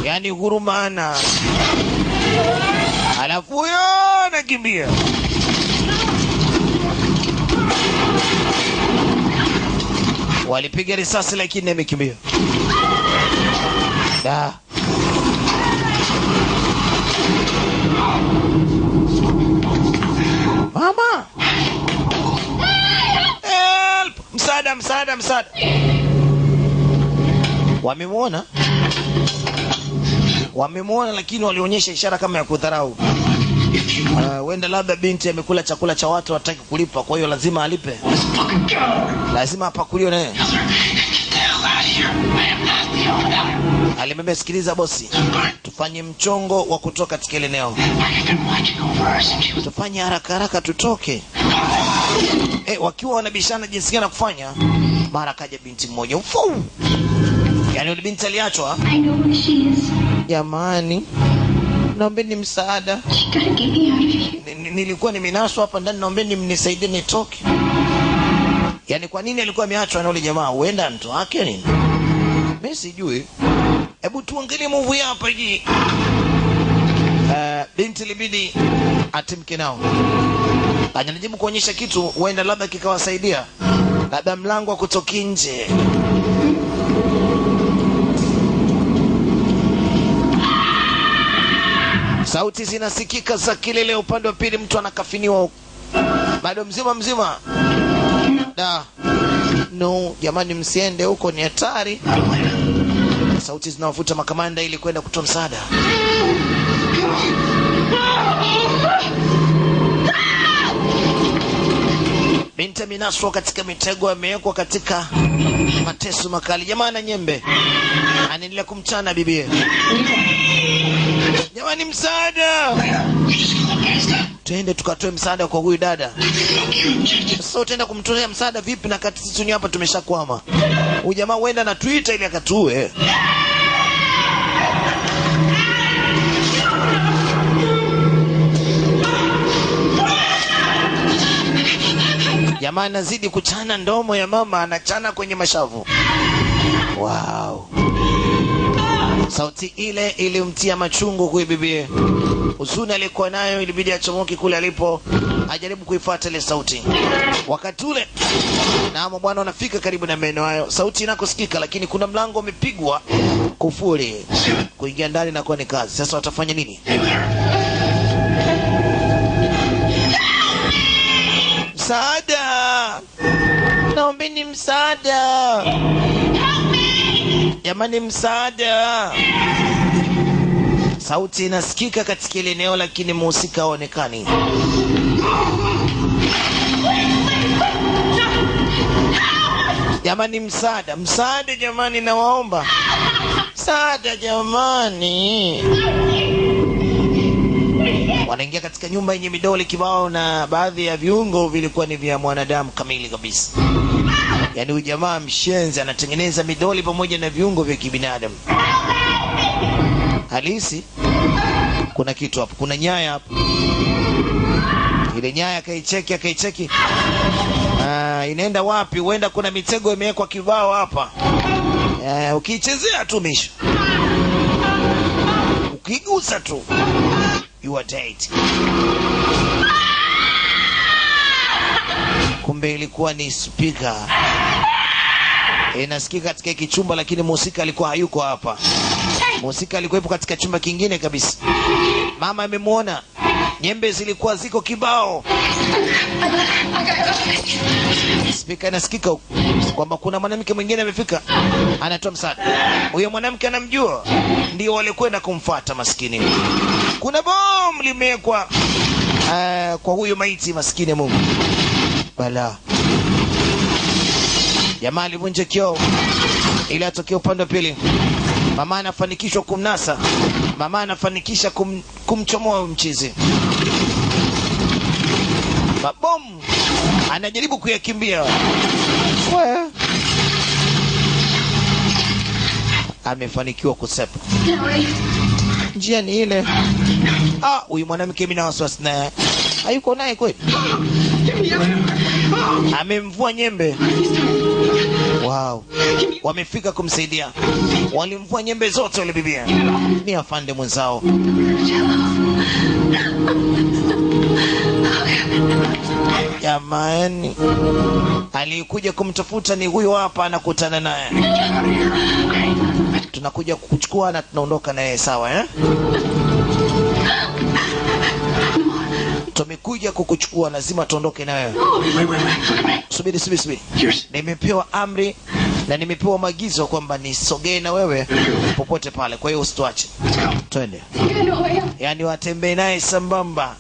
A: Yani hurumana. Alafu huyo anakimbia. Walipiga risasi lakini amekimbia. Da. Mama. Help! Msaada. Wamemwona lakini walionyesha ishara kama ya kudharau. Wenda labda binti amekula chakula cha watu hataki kulipa, kwa hiyo lazima alipe. Lazima apakuliwe naye. Alimwambia, sikiliza bosi, tufanye mchongo wa kutoka katika ile eneo. Tufanye haraka tutoke. Wakiwa wanabishana jinsi gani kufanya, mara kaja binti mmoja. Yani yule binti aliachwa. Jamani, naombeni msaada. Nilikuwa nimenaswa hapa ndani, naombeni mnisaidie nitoke. Yani kwa nini alikuwa ameachwa na yule jamaa? Huenda mtu wake nini? Mimi sijui. Hebu tuangalie movie hapa hii. Binti libidi atimke nao. Anajaribu kuonyesha kitu, huenda labda kikawasaidia. Labda mlango wa kutoka nje. Sauti zinasikika za kilele upande wa pili, mtu anakafiniwa. Bado mzima. Da. No, jamani msiende huko, ni hatari. Sauti zinawavuta makamanda ili kwenda kutoa msaada. binti amenaswa katika mitego, amewekwa katika mateso makali. Jamaa na nyembe anaendelea kumchana bibie. Jamani, msaada! Twende tukatoe msaada kwa huyu dada. Sasa utaenda kumtolea msaada vipi na kati sisi hapa tumeshakwama? Huyu jamaa huenda na Twitter ili akatue. Jamaa anazidi kuchana ndomo ya mama, anachana kwenye mashavu. Wow. Sauti ile ilimtia machungu kwa bibie. Huzuni alikuwa nayo ilibidi achomoke kule alipo, ajaribu kuifuata ile sauti. Wakati ule na bwana wanafika karibu na maeneo hayo, sauti inakosikika, lakini kuna mlango umepigwa kufuli. Kuingia ndani na kuwa ni kazi. Sasa watafanya nini? Msaada! Naombeni msaada! Jamani, msaada! Sauti inasikika katika ile eneo, lakini mhusika haonekani. Jamani, msaada! Msaada jamani, nawaomba! Msaada jamani! Wanaingia katika nyumba yenye midoli kibao na baadhi ya viungo vilikuwa ni vya mwanadamu kamili kabisa. Yaani huyu jamaa mshenzi anatengeneza midoli pamoja na viungo vya kibinadamu halisi. Kuna kitu hapo, kuna nyaya hapo. Ile nyaya akaicheki. Inaenda wapi? Huenda kuna mitego imewekwa kibao hapa. Ukiichezea tu misho, ukigusa tu you are dead. Kumbe ilikuwa ni speaker. Inasikika katika hiki chumba, lakini mhusika alikuwa hayuko hapa. Mhusika alikuwepo katika chumba kingine kabisa. Mama amemwona. Nyembe zilikuwa ziko kibao. Speaker inasikika kwamba kuna mwanamke mwingine amefika, anatoa msaada. Huyo mwanamke anamjua, ndio walikwenda kumfuata maskini. Kuna bomu limewekwa kwa huyo maiti maskini. Mungu bala. Jamaa alivunja kioo ili atokee upande wa pili. Mama anafanikishwa kumnasa. Mama anafanikisha kumchomoa mchizi. Mabomu anajaribu kuyakimbia. Amefanikiwa kusepa. Njia ni ile. Huyu mwanamke mimi na wasiwasi naye. Hayuko naye kweli? Amemvua nyembe. Wow. Wamefika kumsaidia. Walimvua nyembe zote wale bibia. Ni afande mwenzao. Jamani, alikuja kumtafuta ni huyo hapa, anakutana naye. Tunakuja kukuchukua na tunaondoka naye, sawa eh? Tumekuja kukuchukua, lazima tuondoke na wewe. Subiri. Nimepewa amri na nimepewa maagizo kwamba nisogee na wewe popote pale, kwa hiyo usituache. Twende. Yaani watembee naye sambamba,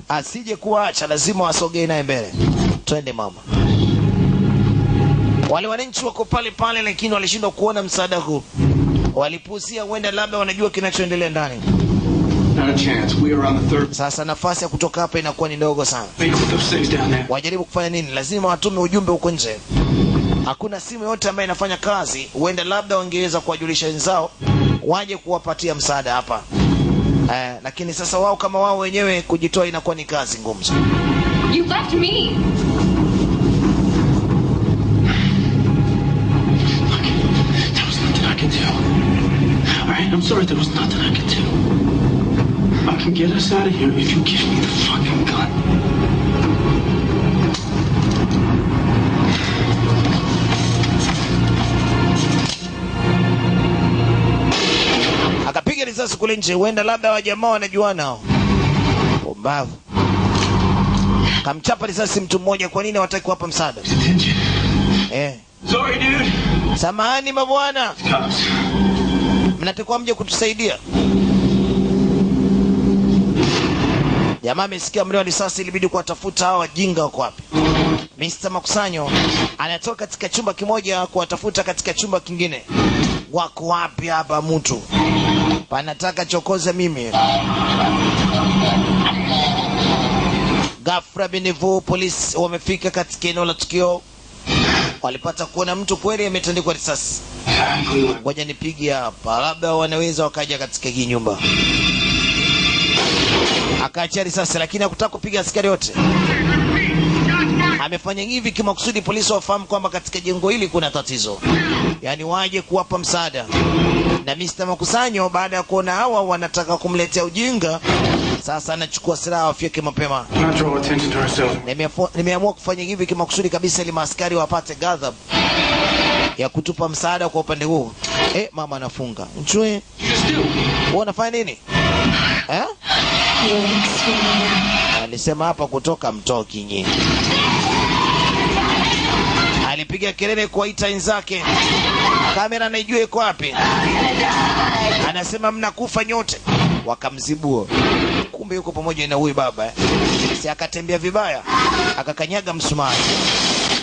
A: asije kuacha, lazima wasogee naye mbele. Twende mama. Wale wananchi wako pale pale, lakini walishindwa kuona msaada huu. Walipuzia, huenda labda wanajua kinachoendelea ndani. Sasa nafasi ya kutoka hapa inakuwa ni ndogo sana. Wajaribu kufanya nini? Lazima watume ujumbe huko nje. Hakuna simu yote ambayo inafanya kazi. Huenda labda wangeweza kuwajulisha wenzao waje kuwapatia msaada hapa. Lakini sasa wao kama wao wenyewe kujitoa inakuwa ni kazi ngumu.
B: You left me.
C: There was nothing I could do. All right, I'm sorry, there was nothing I could do. I can get us out of here if you give me the fucking gun.
A: Akapiga risasi kule nje, huenda labda wajamaa wanajuana hao. Bombavu. Kamchapa risasi mtu mmoja. Kwa nini hawataki kuwapa msaada?
C: Sorry dude.
A: Samahani mabwana. Mnatakiwa mje kutusaidia. Jamaa amesikia mlio wa risasi, ilibidi kuwatafuta hao wajinga wako wapi. Mr. Makusanyo anatoka katika chumba kimoja kuwatafuta katika chumba kingine. Wako wapi hapa mtu? Panataka chokoza mimi. Ghafla binivu polisi wamefika katika eneo la tukio. Walipata kuona mtu kweli ametandikwa risasi. Ngoja nipige hapa, labda wanaweza wakaja katika hii nyumba. Akaachia risasi, lakini hakutaka kupiga askari wote. Amefanya hivi kimakusudi polisi wafahamu kwamba katika jengo hili kuna tatizo, yaani waje kuwapa msaada. Na Mr. Makusanyo baada ya kuona hawa wanataka kumletea ujinga, sasa anachukua silaha wafyeke mapema. Nimeamua kufanya hivi kimakusudi kabisa ili maaskari wapate ghadhabu ya kutupa msaada kwa upande huu. Mama anafunga. Mchue. Wewe unafanya nini? Alisema hapa kutoka mtoki nyinyi. Alipiga kelele kuwaita wenzake. Kamera naijua iko wapi? Anasema mnakufa nyote. Wakamzibua. Kumbe yuko pamoja na huyu baba. Si akatembea vibaya, akakanyaga msumari.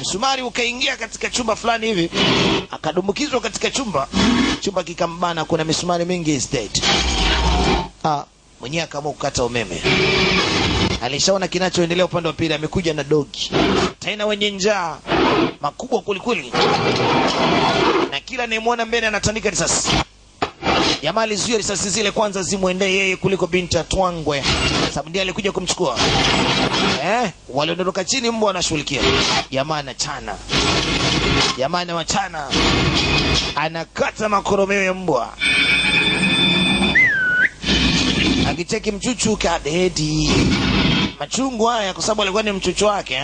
A: Msumari ukaingia katika chumba fulani hivi, akadumbukizwa katika chumba. Chumba kikambana, kuna misumari mingi estate. Mwenyewe akaamua kukata umeme. Alishaona kinachoendelea upande wa pili, amekuja na dogi. Tena wenye njaa makubwa kulikweli. Na kila anayemwona mbele anatandika risasi. Jamaa alizuia risasi zile kwanza zimuendee yeye kuliko binti atwangwe. Sababu ndiye alikuja kumchukua. Waliondoka chini, mbwa anashughulikia. Jamaa anachana. Jamaa anawachana. Anakata makoromeo ya mbwa. Akicheki mchuchu kadedi. Machungu haya kwa sababu alikuwa ni mchuchu wake.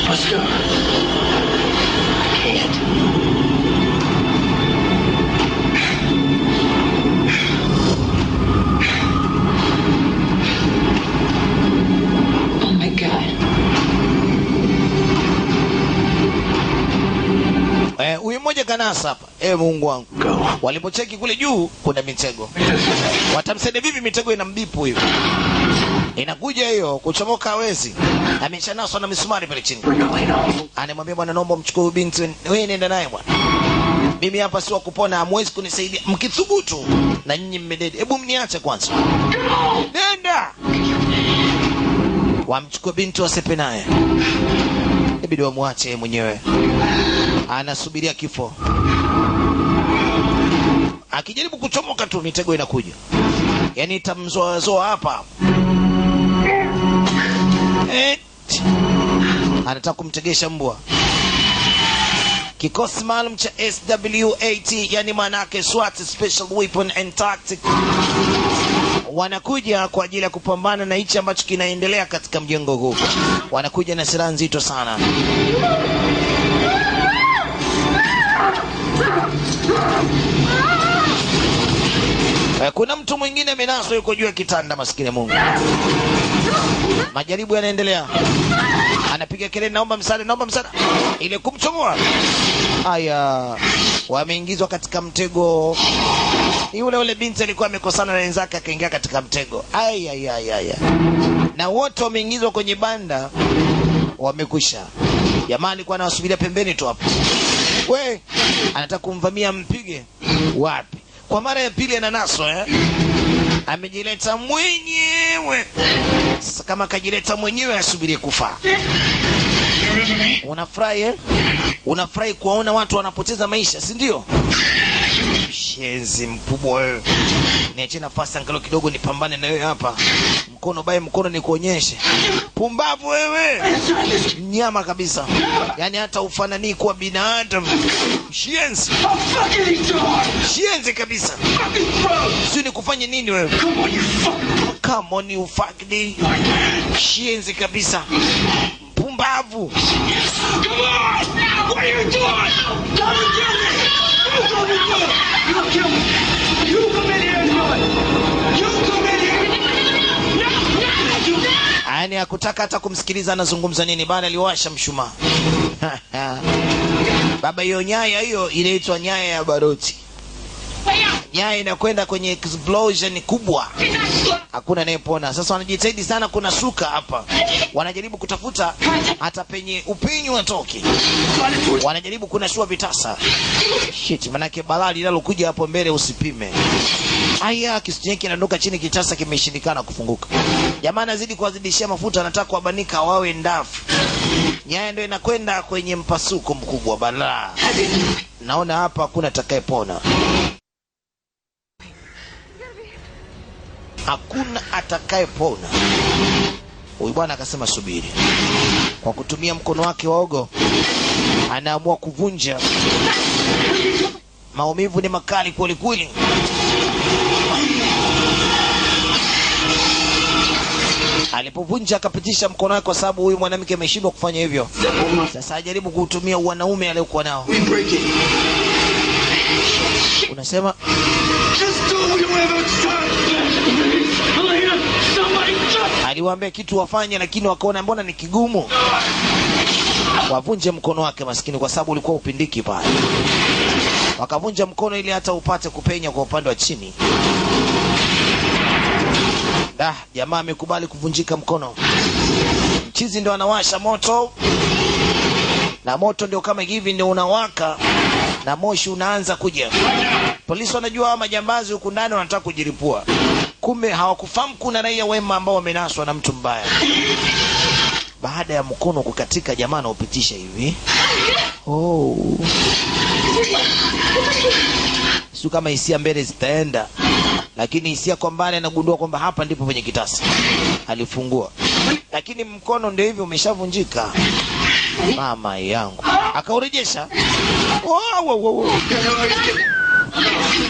C: Let's go. I can't.
D: Oh my God.
A: Huyu mmoja kanasa hapa. Mungu wangu. Walipocheki kule juu kuna mitego. Watamsaidia vipi mitego ina mbipu hiyo? Inakuja hiyo kuchomoka hawezi. Ameshanaswa na misumari pale chini. Anamwambia bwana, naomba mchukue binti, wewe nenda naye bwana. Mimi hapa si wa kupona, hamwezi kunisaidia. Mkithubutu na nyinyi mmedede. Hebu mniache kwanza. Nenda. Wamchukue binti wasepe naye. Ibidi wamwache mwenyewe. Anasubiria kifo. Akijaribu kuchomoka tu mitego inakuja. Yaani itamzoazoa hapa. Anataka kumtegesha mbwa. Kikosi maalum cha SWAT, yani manake SWAT, Special Weapon and Tactic, wanakuja kwa ajili ya kupambana na hichi ambacho kinaendelea katika mjengo huu. Wanakuja na silaha nzito sana. Kuna mtu mwingine amenaswa yuko juu ya kitanda, maskini Mungu. Majaribu yanaendelea. Anapiga kelele, naomba msaada, naomba msaada. Ile kumchomoa. Aya, wameingizwa katika mtego. Yule binti alikuwa amekosana na wenzake akaingia katika mtego. Aya. Na wote wameingizwa kwenye banda. Wamekwisha. Jamaa alikuwa anawasubiria pembeni tu hapo. Anataka kumvamia, mpige. Wapi? Kwa mara ya pili ananaswa, amejileta mwenyewe. Sasa kama kajileta mwenyewe asubirie kufa. Unafurahi Unafurahi kuwaona watu wanapoteza maisha, si ndio? Shenzi mkubwa wewe. Niache nafasi angalau kidogo nipambane na wewe hapa. Mkono bae mkono nikuonyeshe. Pumbavu wewe. Nyama kabisa. Yaani hata ufanani kuwa binadamu. Shenzi. Shenzi kabisa. Sio nikufanye nini wewe? Come on you fucking. Shenzi kabisa. Pumbavu.
C: Come on! What are you doing? Don't kill me! You don't kill me! You kill me! You come in here and do it! You come in here!
A: Yaani hakutaka hata kumsikiliza anazungumza nini, bali aliwasha mshumaa. Baba, hiyo nyaya hiyo inaitwa nyaya ya baruti. Nyaya inakwenda kwenye explosion kubwa. Hakuna anayepona. Sasa wanajitahidi sana, kuna suka hapa. Wanajaribu kutafuta hata penye upinyu watoke. Wanajaribu kunashua vitasa. Shit, manake balaa linalokuja hapo mbele usipime. Aya, kisu chake kinaondoka chini, kitasa kimeshindikana kufunguka. Jamaa anazidi kuwazidishia mafuta, anataka kuwabanika wawe ndafu. Nyaya ndio inakwenda kwenye mpasuko mkubwa balaa. Naona hapa hakuna atakayepona. Hakuna atakayepona. Huyu bwana akasema subiri. Kwa kutumia mkono wake waogo anaamua kuvunja. Maumivu ni makali kweli kweli. Alipovunja akapitisha mkono wake, kwa sababu huyu mwanamke ameshindwa kufanya hivyo. Sasa ajaribu kuutumia wanaume aliokuwa nao. Unasema aliwaambia kitu wafanye, lakini wakaona mbona ni kigumu. Wavunje mkono wake maskini, kwa sababu ulikuwa upindiki pale. Wakavunja mkono ili hata upate kupenya kwa upande wa chini. Jamaa amekubali kuvunjika mkono. Mchizi ndio anawasha moto. Na moto ndio kama hivi ndio unawaka. Na moshi unaanza kuja. Polisi wanajua majambazi huku ndani wanataka kujiripua. Kumbe hawakufahamu kuna raia wema ambao wamenaswa na mtu mbaya. Baada ya mkono kukatika, jamaa anaupitisha hivi. Sio kama hisia mbele zitaenda, lakini hisia kwa mbali anagundua kwamba hapa ndipo penye kitasa. Alifungua, lakini mkono ndio hivi umeshavunjika. Mama yangu, akaurejesha.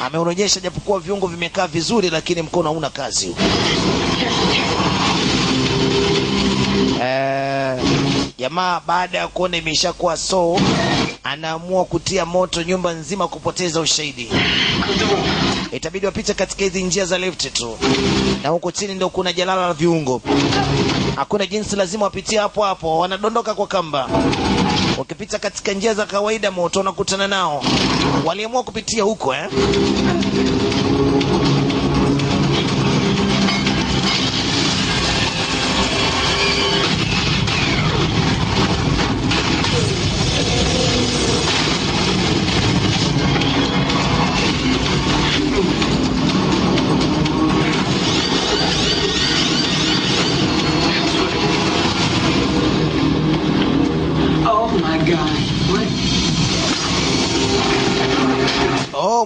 A: Ameurejesha japokuwa viungo vimekaa vizuri, lakini mkono hauna kazi. Jamaa baada ya kuona imeshakuwa anaamua kutia moto nyumba nzima, kupoteza ushahidi. Itabidi wapite katika hizi njia za left tu, na huko chini ndio kuna jalala la viungo. Hakuna jinsi, lazima wapitie hapo hapo, wanadondoka kwa kamba. Wakipita katika njia za kawaida, moto unakutana nao. Waliamua kupitia huko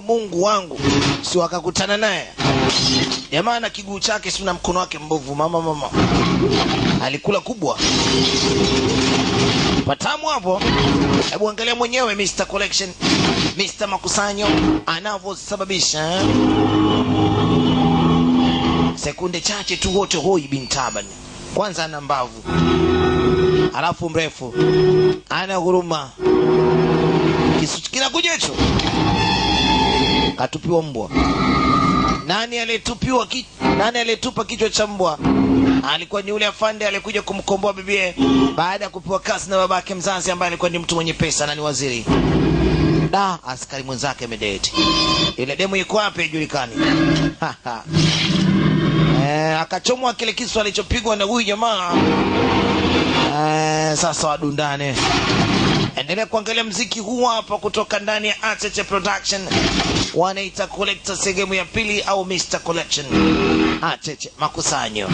A: Mungu wangu, si wakakutana naye. Jamaa na kiguu chake, si na mkono wake mbovu. Mama alikula kubwa. Patamu hapo. Hebu angalia mwenyewe Mr. Collection, Mr. Makusanyo anavyosababisha. Sekunde chache tu wote hoi bin Taban. Kwanza ana mbavu, alafu mrefu, ana huruma. Kisu kinakuja hicho. Katupiwa mbwa. Nani aliyetupa kichwa cha mbwa? Alikuwa ni yule afande alikuja kumkomboa bibie baada ya kupewa kazi na babake mzazi, ambaye alikuwa ni mtu mwenye pesa na ni waziri. Askari mwenzake amedeti. Ile demu yuko wapi haijulikani. Akachomwa kile kisu alichopigwa na huyu jamaa. Sasa wadundane. Endelea kuangalia mziki huu hapa kutoka ndani ya Acheche Production. Wanaita Collector sehemu ya pili au Mr. Collection. Acheche Makusanyo.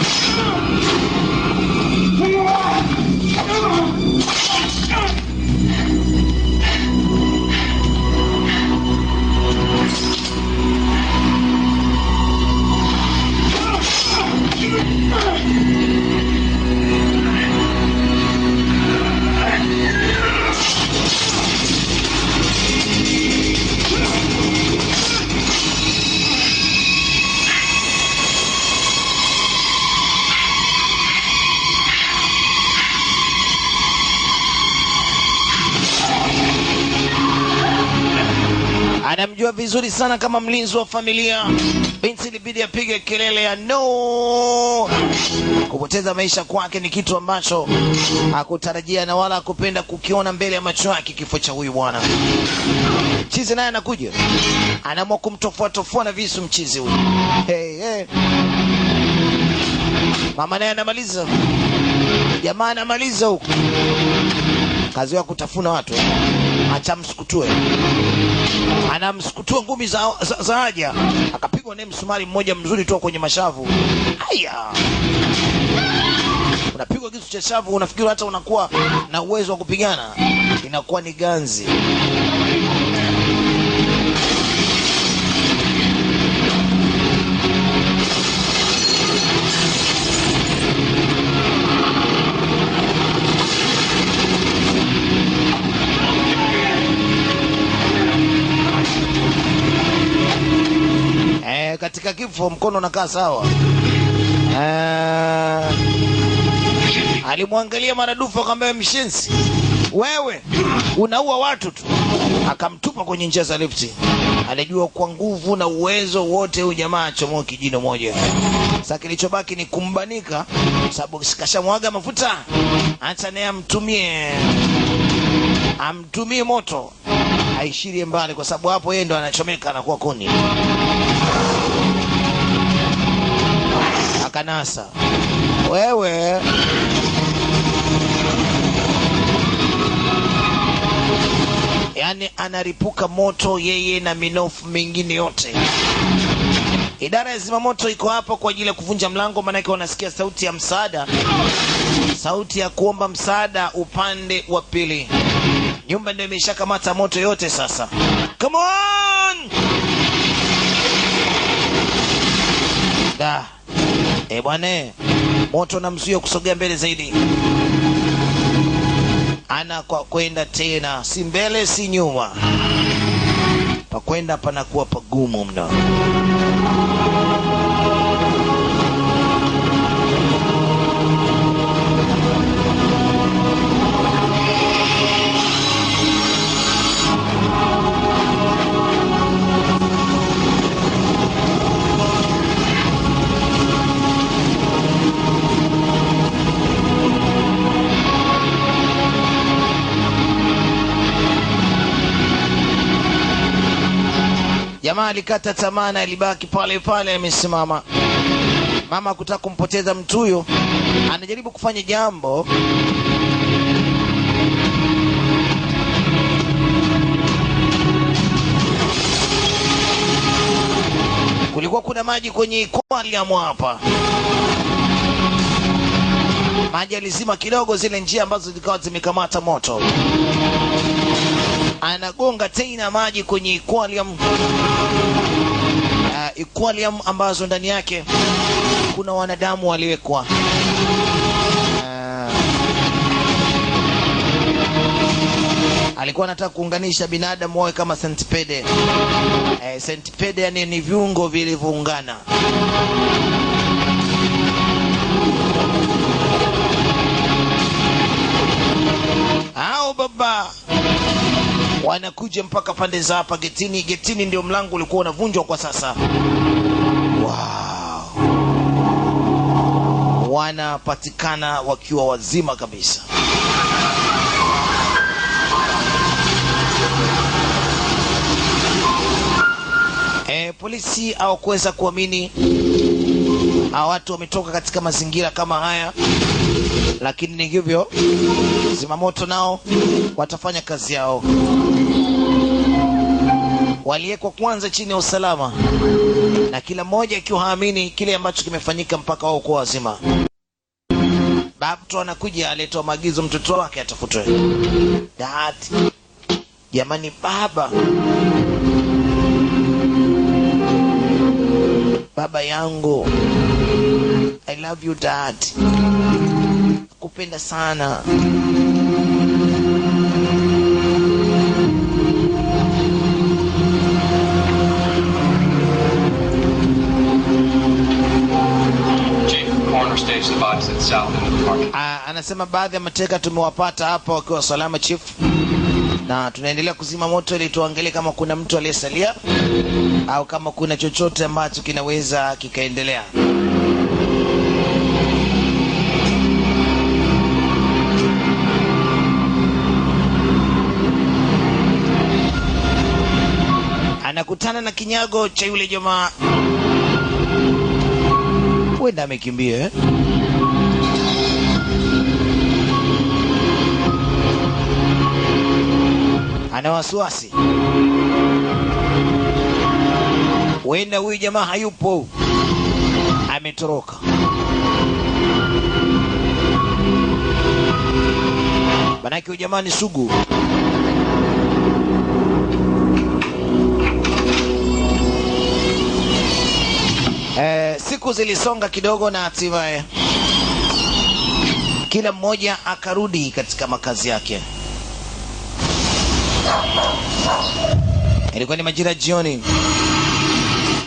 A: Anamjua vizuri sana kama mlinzi wa familia. Binti ilibidi apige kelele ya no. Kupoteza maisha kwake ni kitu ambacho hakutarajia na wala hakupenda kukiona mbele ya macho yake, kifo cha huyu bwana. Mchizi naye anakuja, anaamua kumtofua na visu mchizi huyu. Hey. Mama naye anamaliza, jamaa anamaliza huko, kazi ya kutafuna watu. Acha msukutue, anamsukutua ngumi za haja, akapigwa naye msumari mmoja mzuri tu kwenye mashavu. Haya, unapigwa kisu cha shavu, unafikiri hata unakuwa na uwezo wa kupigana, inakuwa ni ganzi. Katika kifo mkono unakaa sawa. Alimwangalia maradufu akamwambia, mshenzi wewe, unaua watu tu. Akamtupa kwenye njia za lifti. Alijua kwa nguvu na uwezo wote huyu jamaa achomoki jino moja. Sasa kilichobaki ni kumbanika, sababu kashamwaga mafuta. Acha naye amtumie moto, aishirie mbali, kwa sababu hapo yeye ndo anachomeka na kuwa kuni. Akanasa, wewe yani anaripuka moto yeye na minofu mingine yote. Idara ya zimamoto iko hapo kwa ajili ya kuvunja mlango, maana wanasikia sauti ya msaada, sauti ya kuomba msaada upande wa pili. Nyumba ndio imeshakamata moto yote sasa. Come on! Da. Bwana, moto namzuia kusogea mbele zaidi. Ana kwa kwenda tena, si mbele si nyuma. Pakwenda panakuwa pagumu mno. Jamaa alikata tamaa na alibaki pale pale amesimama. Mama kutaka kumpoteza mtu huyo, anajaribu kufanya jambo. Kulikuwa kuna maji kwenye aquarium hapa. Maji alizima kidogo zile njia ambazo zilikuwa zimekamata moto. Anagonga tena maji kwenye aquarium ambazo ndani yake kuna wanadamu waliwekwa. Alikuwa anataka kuunganisha binadamu wawe kama centipede. Centipede yani ni viungo vilivyoungana. Hao baba wanakuja mpaka pande za hapa getini. Getini ndio mlango ulikuwa unavunjwa kwa sasa. Wow. Wanapatikana wakiwa wazima kabisa. Polisi hawakuweza kuamini hawa watu wametoka katika mazingira kama haya, lakini ni hivyo, zimamoto nao watafanya kazi yao. Waliwekwa kwanza chini ya usalama, na kila mmoja akiwa haamini kile ambacho kimefanyika mpaka wao kwa wazima. Baba tu anakuja, alitoa maagizo mtoto wake atafutwe. Dad, jamani baba, baba yangu, I love you dad, kupenda sana. Anasema baadhi ya mateka tumewapata hapa wakiwa salama chief, na tunaendelea kuzima moto ili tuangalie kama kuna mtu aliyesalia au kama kuna chochote ambacho kinaweza kikaendelea. kukutana na kinyago cha yule jamaa. Huenda amekimbia eh? Ana wasiwasi. Huenda huyu jamaa hayupo, ametoroka. Manake huyu jamaa ni sugu. Siku zilisonga kidogo na hatimaye kila mmoja akarudi katika makazi yake. Ilikuwa ni majira jioni,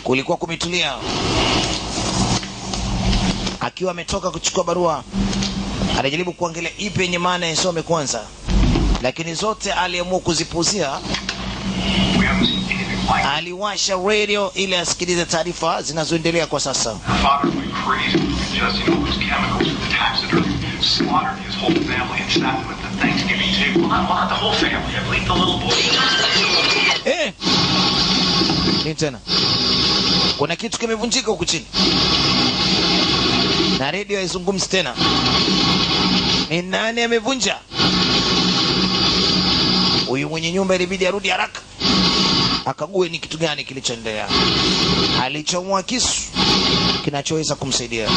A: kulikuwa kumetulia. Akiwa ametoka kuchukua barua, anajaribu kuangalia ipi yenye maana isome kwanza, lakini zote aliamua kuzipuuzia. Aliwasha radio ili asikilize taarifa zinazoendelea kwa sasa. Nini tena? Kuna kitu kimevunjika huku chini na radio haizungumzi tena. Ni nani amevunja? Huyu mwenye nyumba ilibidi arudi haraka akague ni kitu gani kilichoendelea. Alichomoa kisu kinachoweza kumsaidia.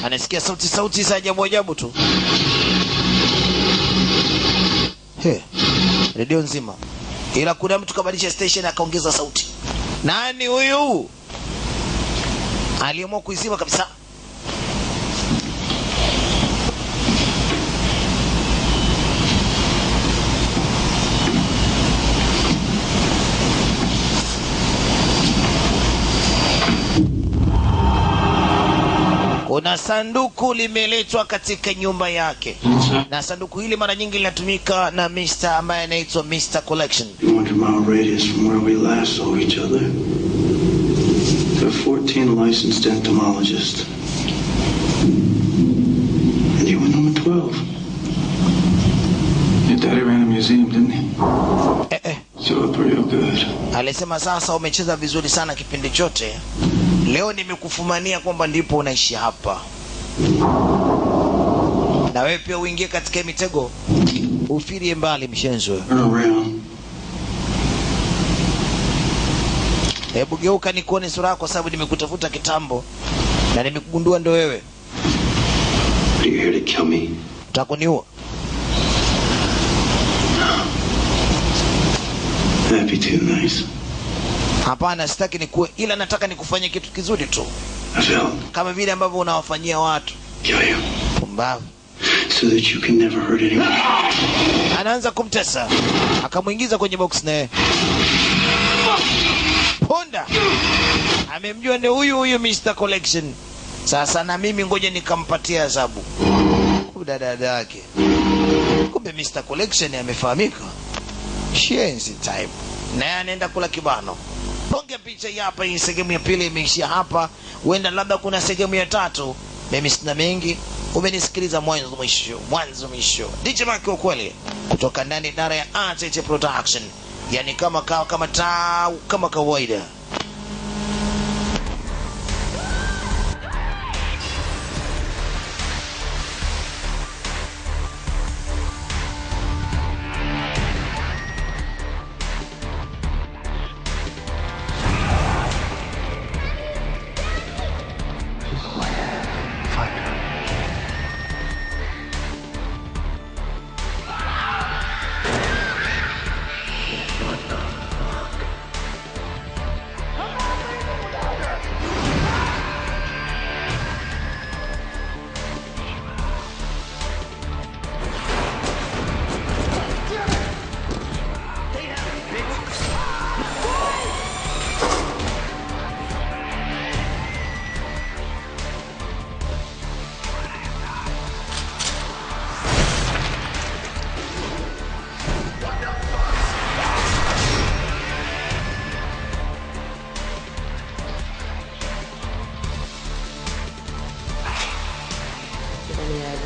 A: Anasikia sauti za ajabu ajabu tu. Radio nzima, ila kuna mtu kabadilisha station akaongeza sauti. Nani huyu? Aliamua kuizima kabisa. Kuna sanduku limeletwa katika nyumba yake. Na sanduku hili mara nyingi linatumika na Mr. ambaye anaitwa Mr. Collection.
C: 200-mile radius from where we last saw each other. There are 14 licensed entomologists. And you were number 12. Your daddy ran a museum, didn't he? So up real good.
A: Alisema sasa umecheza vizuri sana kipindi chote. Leo nimekufumania kwamba ndipo unaishi hapa. Na wewe pia uingie katika mitego. Ufirie mbali mshenzo. Hebu geuka nikuone sura yako, sababu nimekutafuta kitambo na nimekugundua ndo wewe.
C: Are you here to kill me?
A: Utakuniua.
C: That'd be too nice.
A: Hapana, sitaki nikuwe, ila nataka nikufanye kitu kizuri tu. Kama vile ambavyo unawafanyia watu.
C: Kill you.
A: Pumbavu.
C: So that you can never hurt anyone.
A: Anaanza kumtesa. Akamuingiza kwenye box naye. Ponda. Amemjua ni huyu Mr. Collection. Sasa na mimi ngoja nikampatia adhabu. Dada yake. Kumbe Mr. Collection amefahamika. Shenzi type. Naye anaenda kula kibano. Ponge picha hapa, hii sehemu ya pili imeishia hapa. Huenda labda kuna sehemu ya tatu. Mimi sina mengi. Umenisikiliza mwanzo mwisho. DJ Mark wa kweli kutoka ndani idara ya RTH Production. Yani kama kawaida.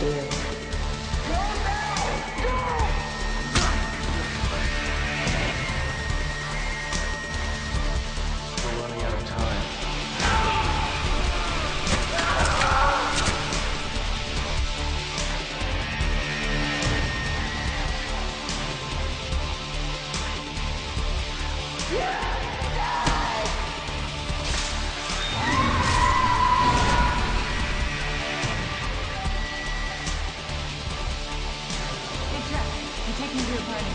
C: We're running out of time.
B: Hey, Chuck, you take me to your party.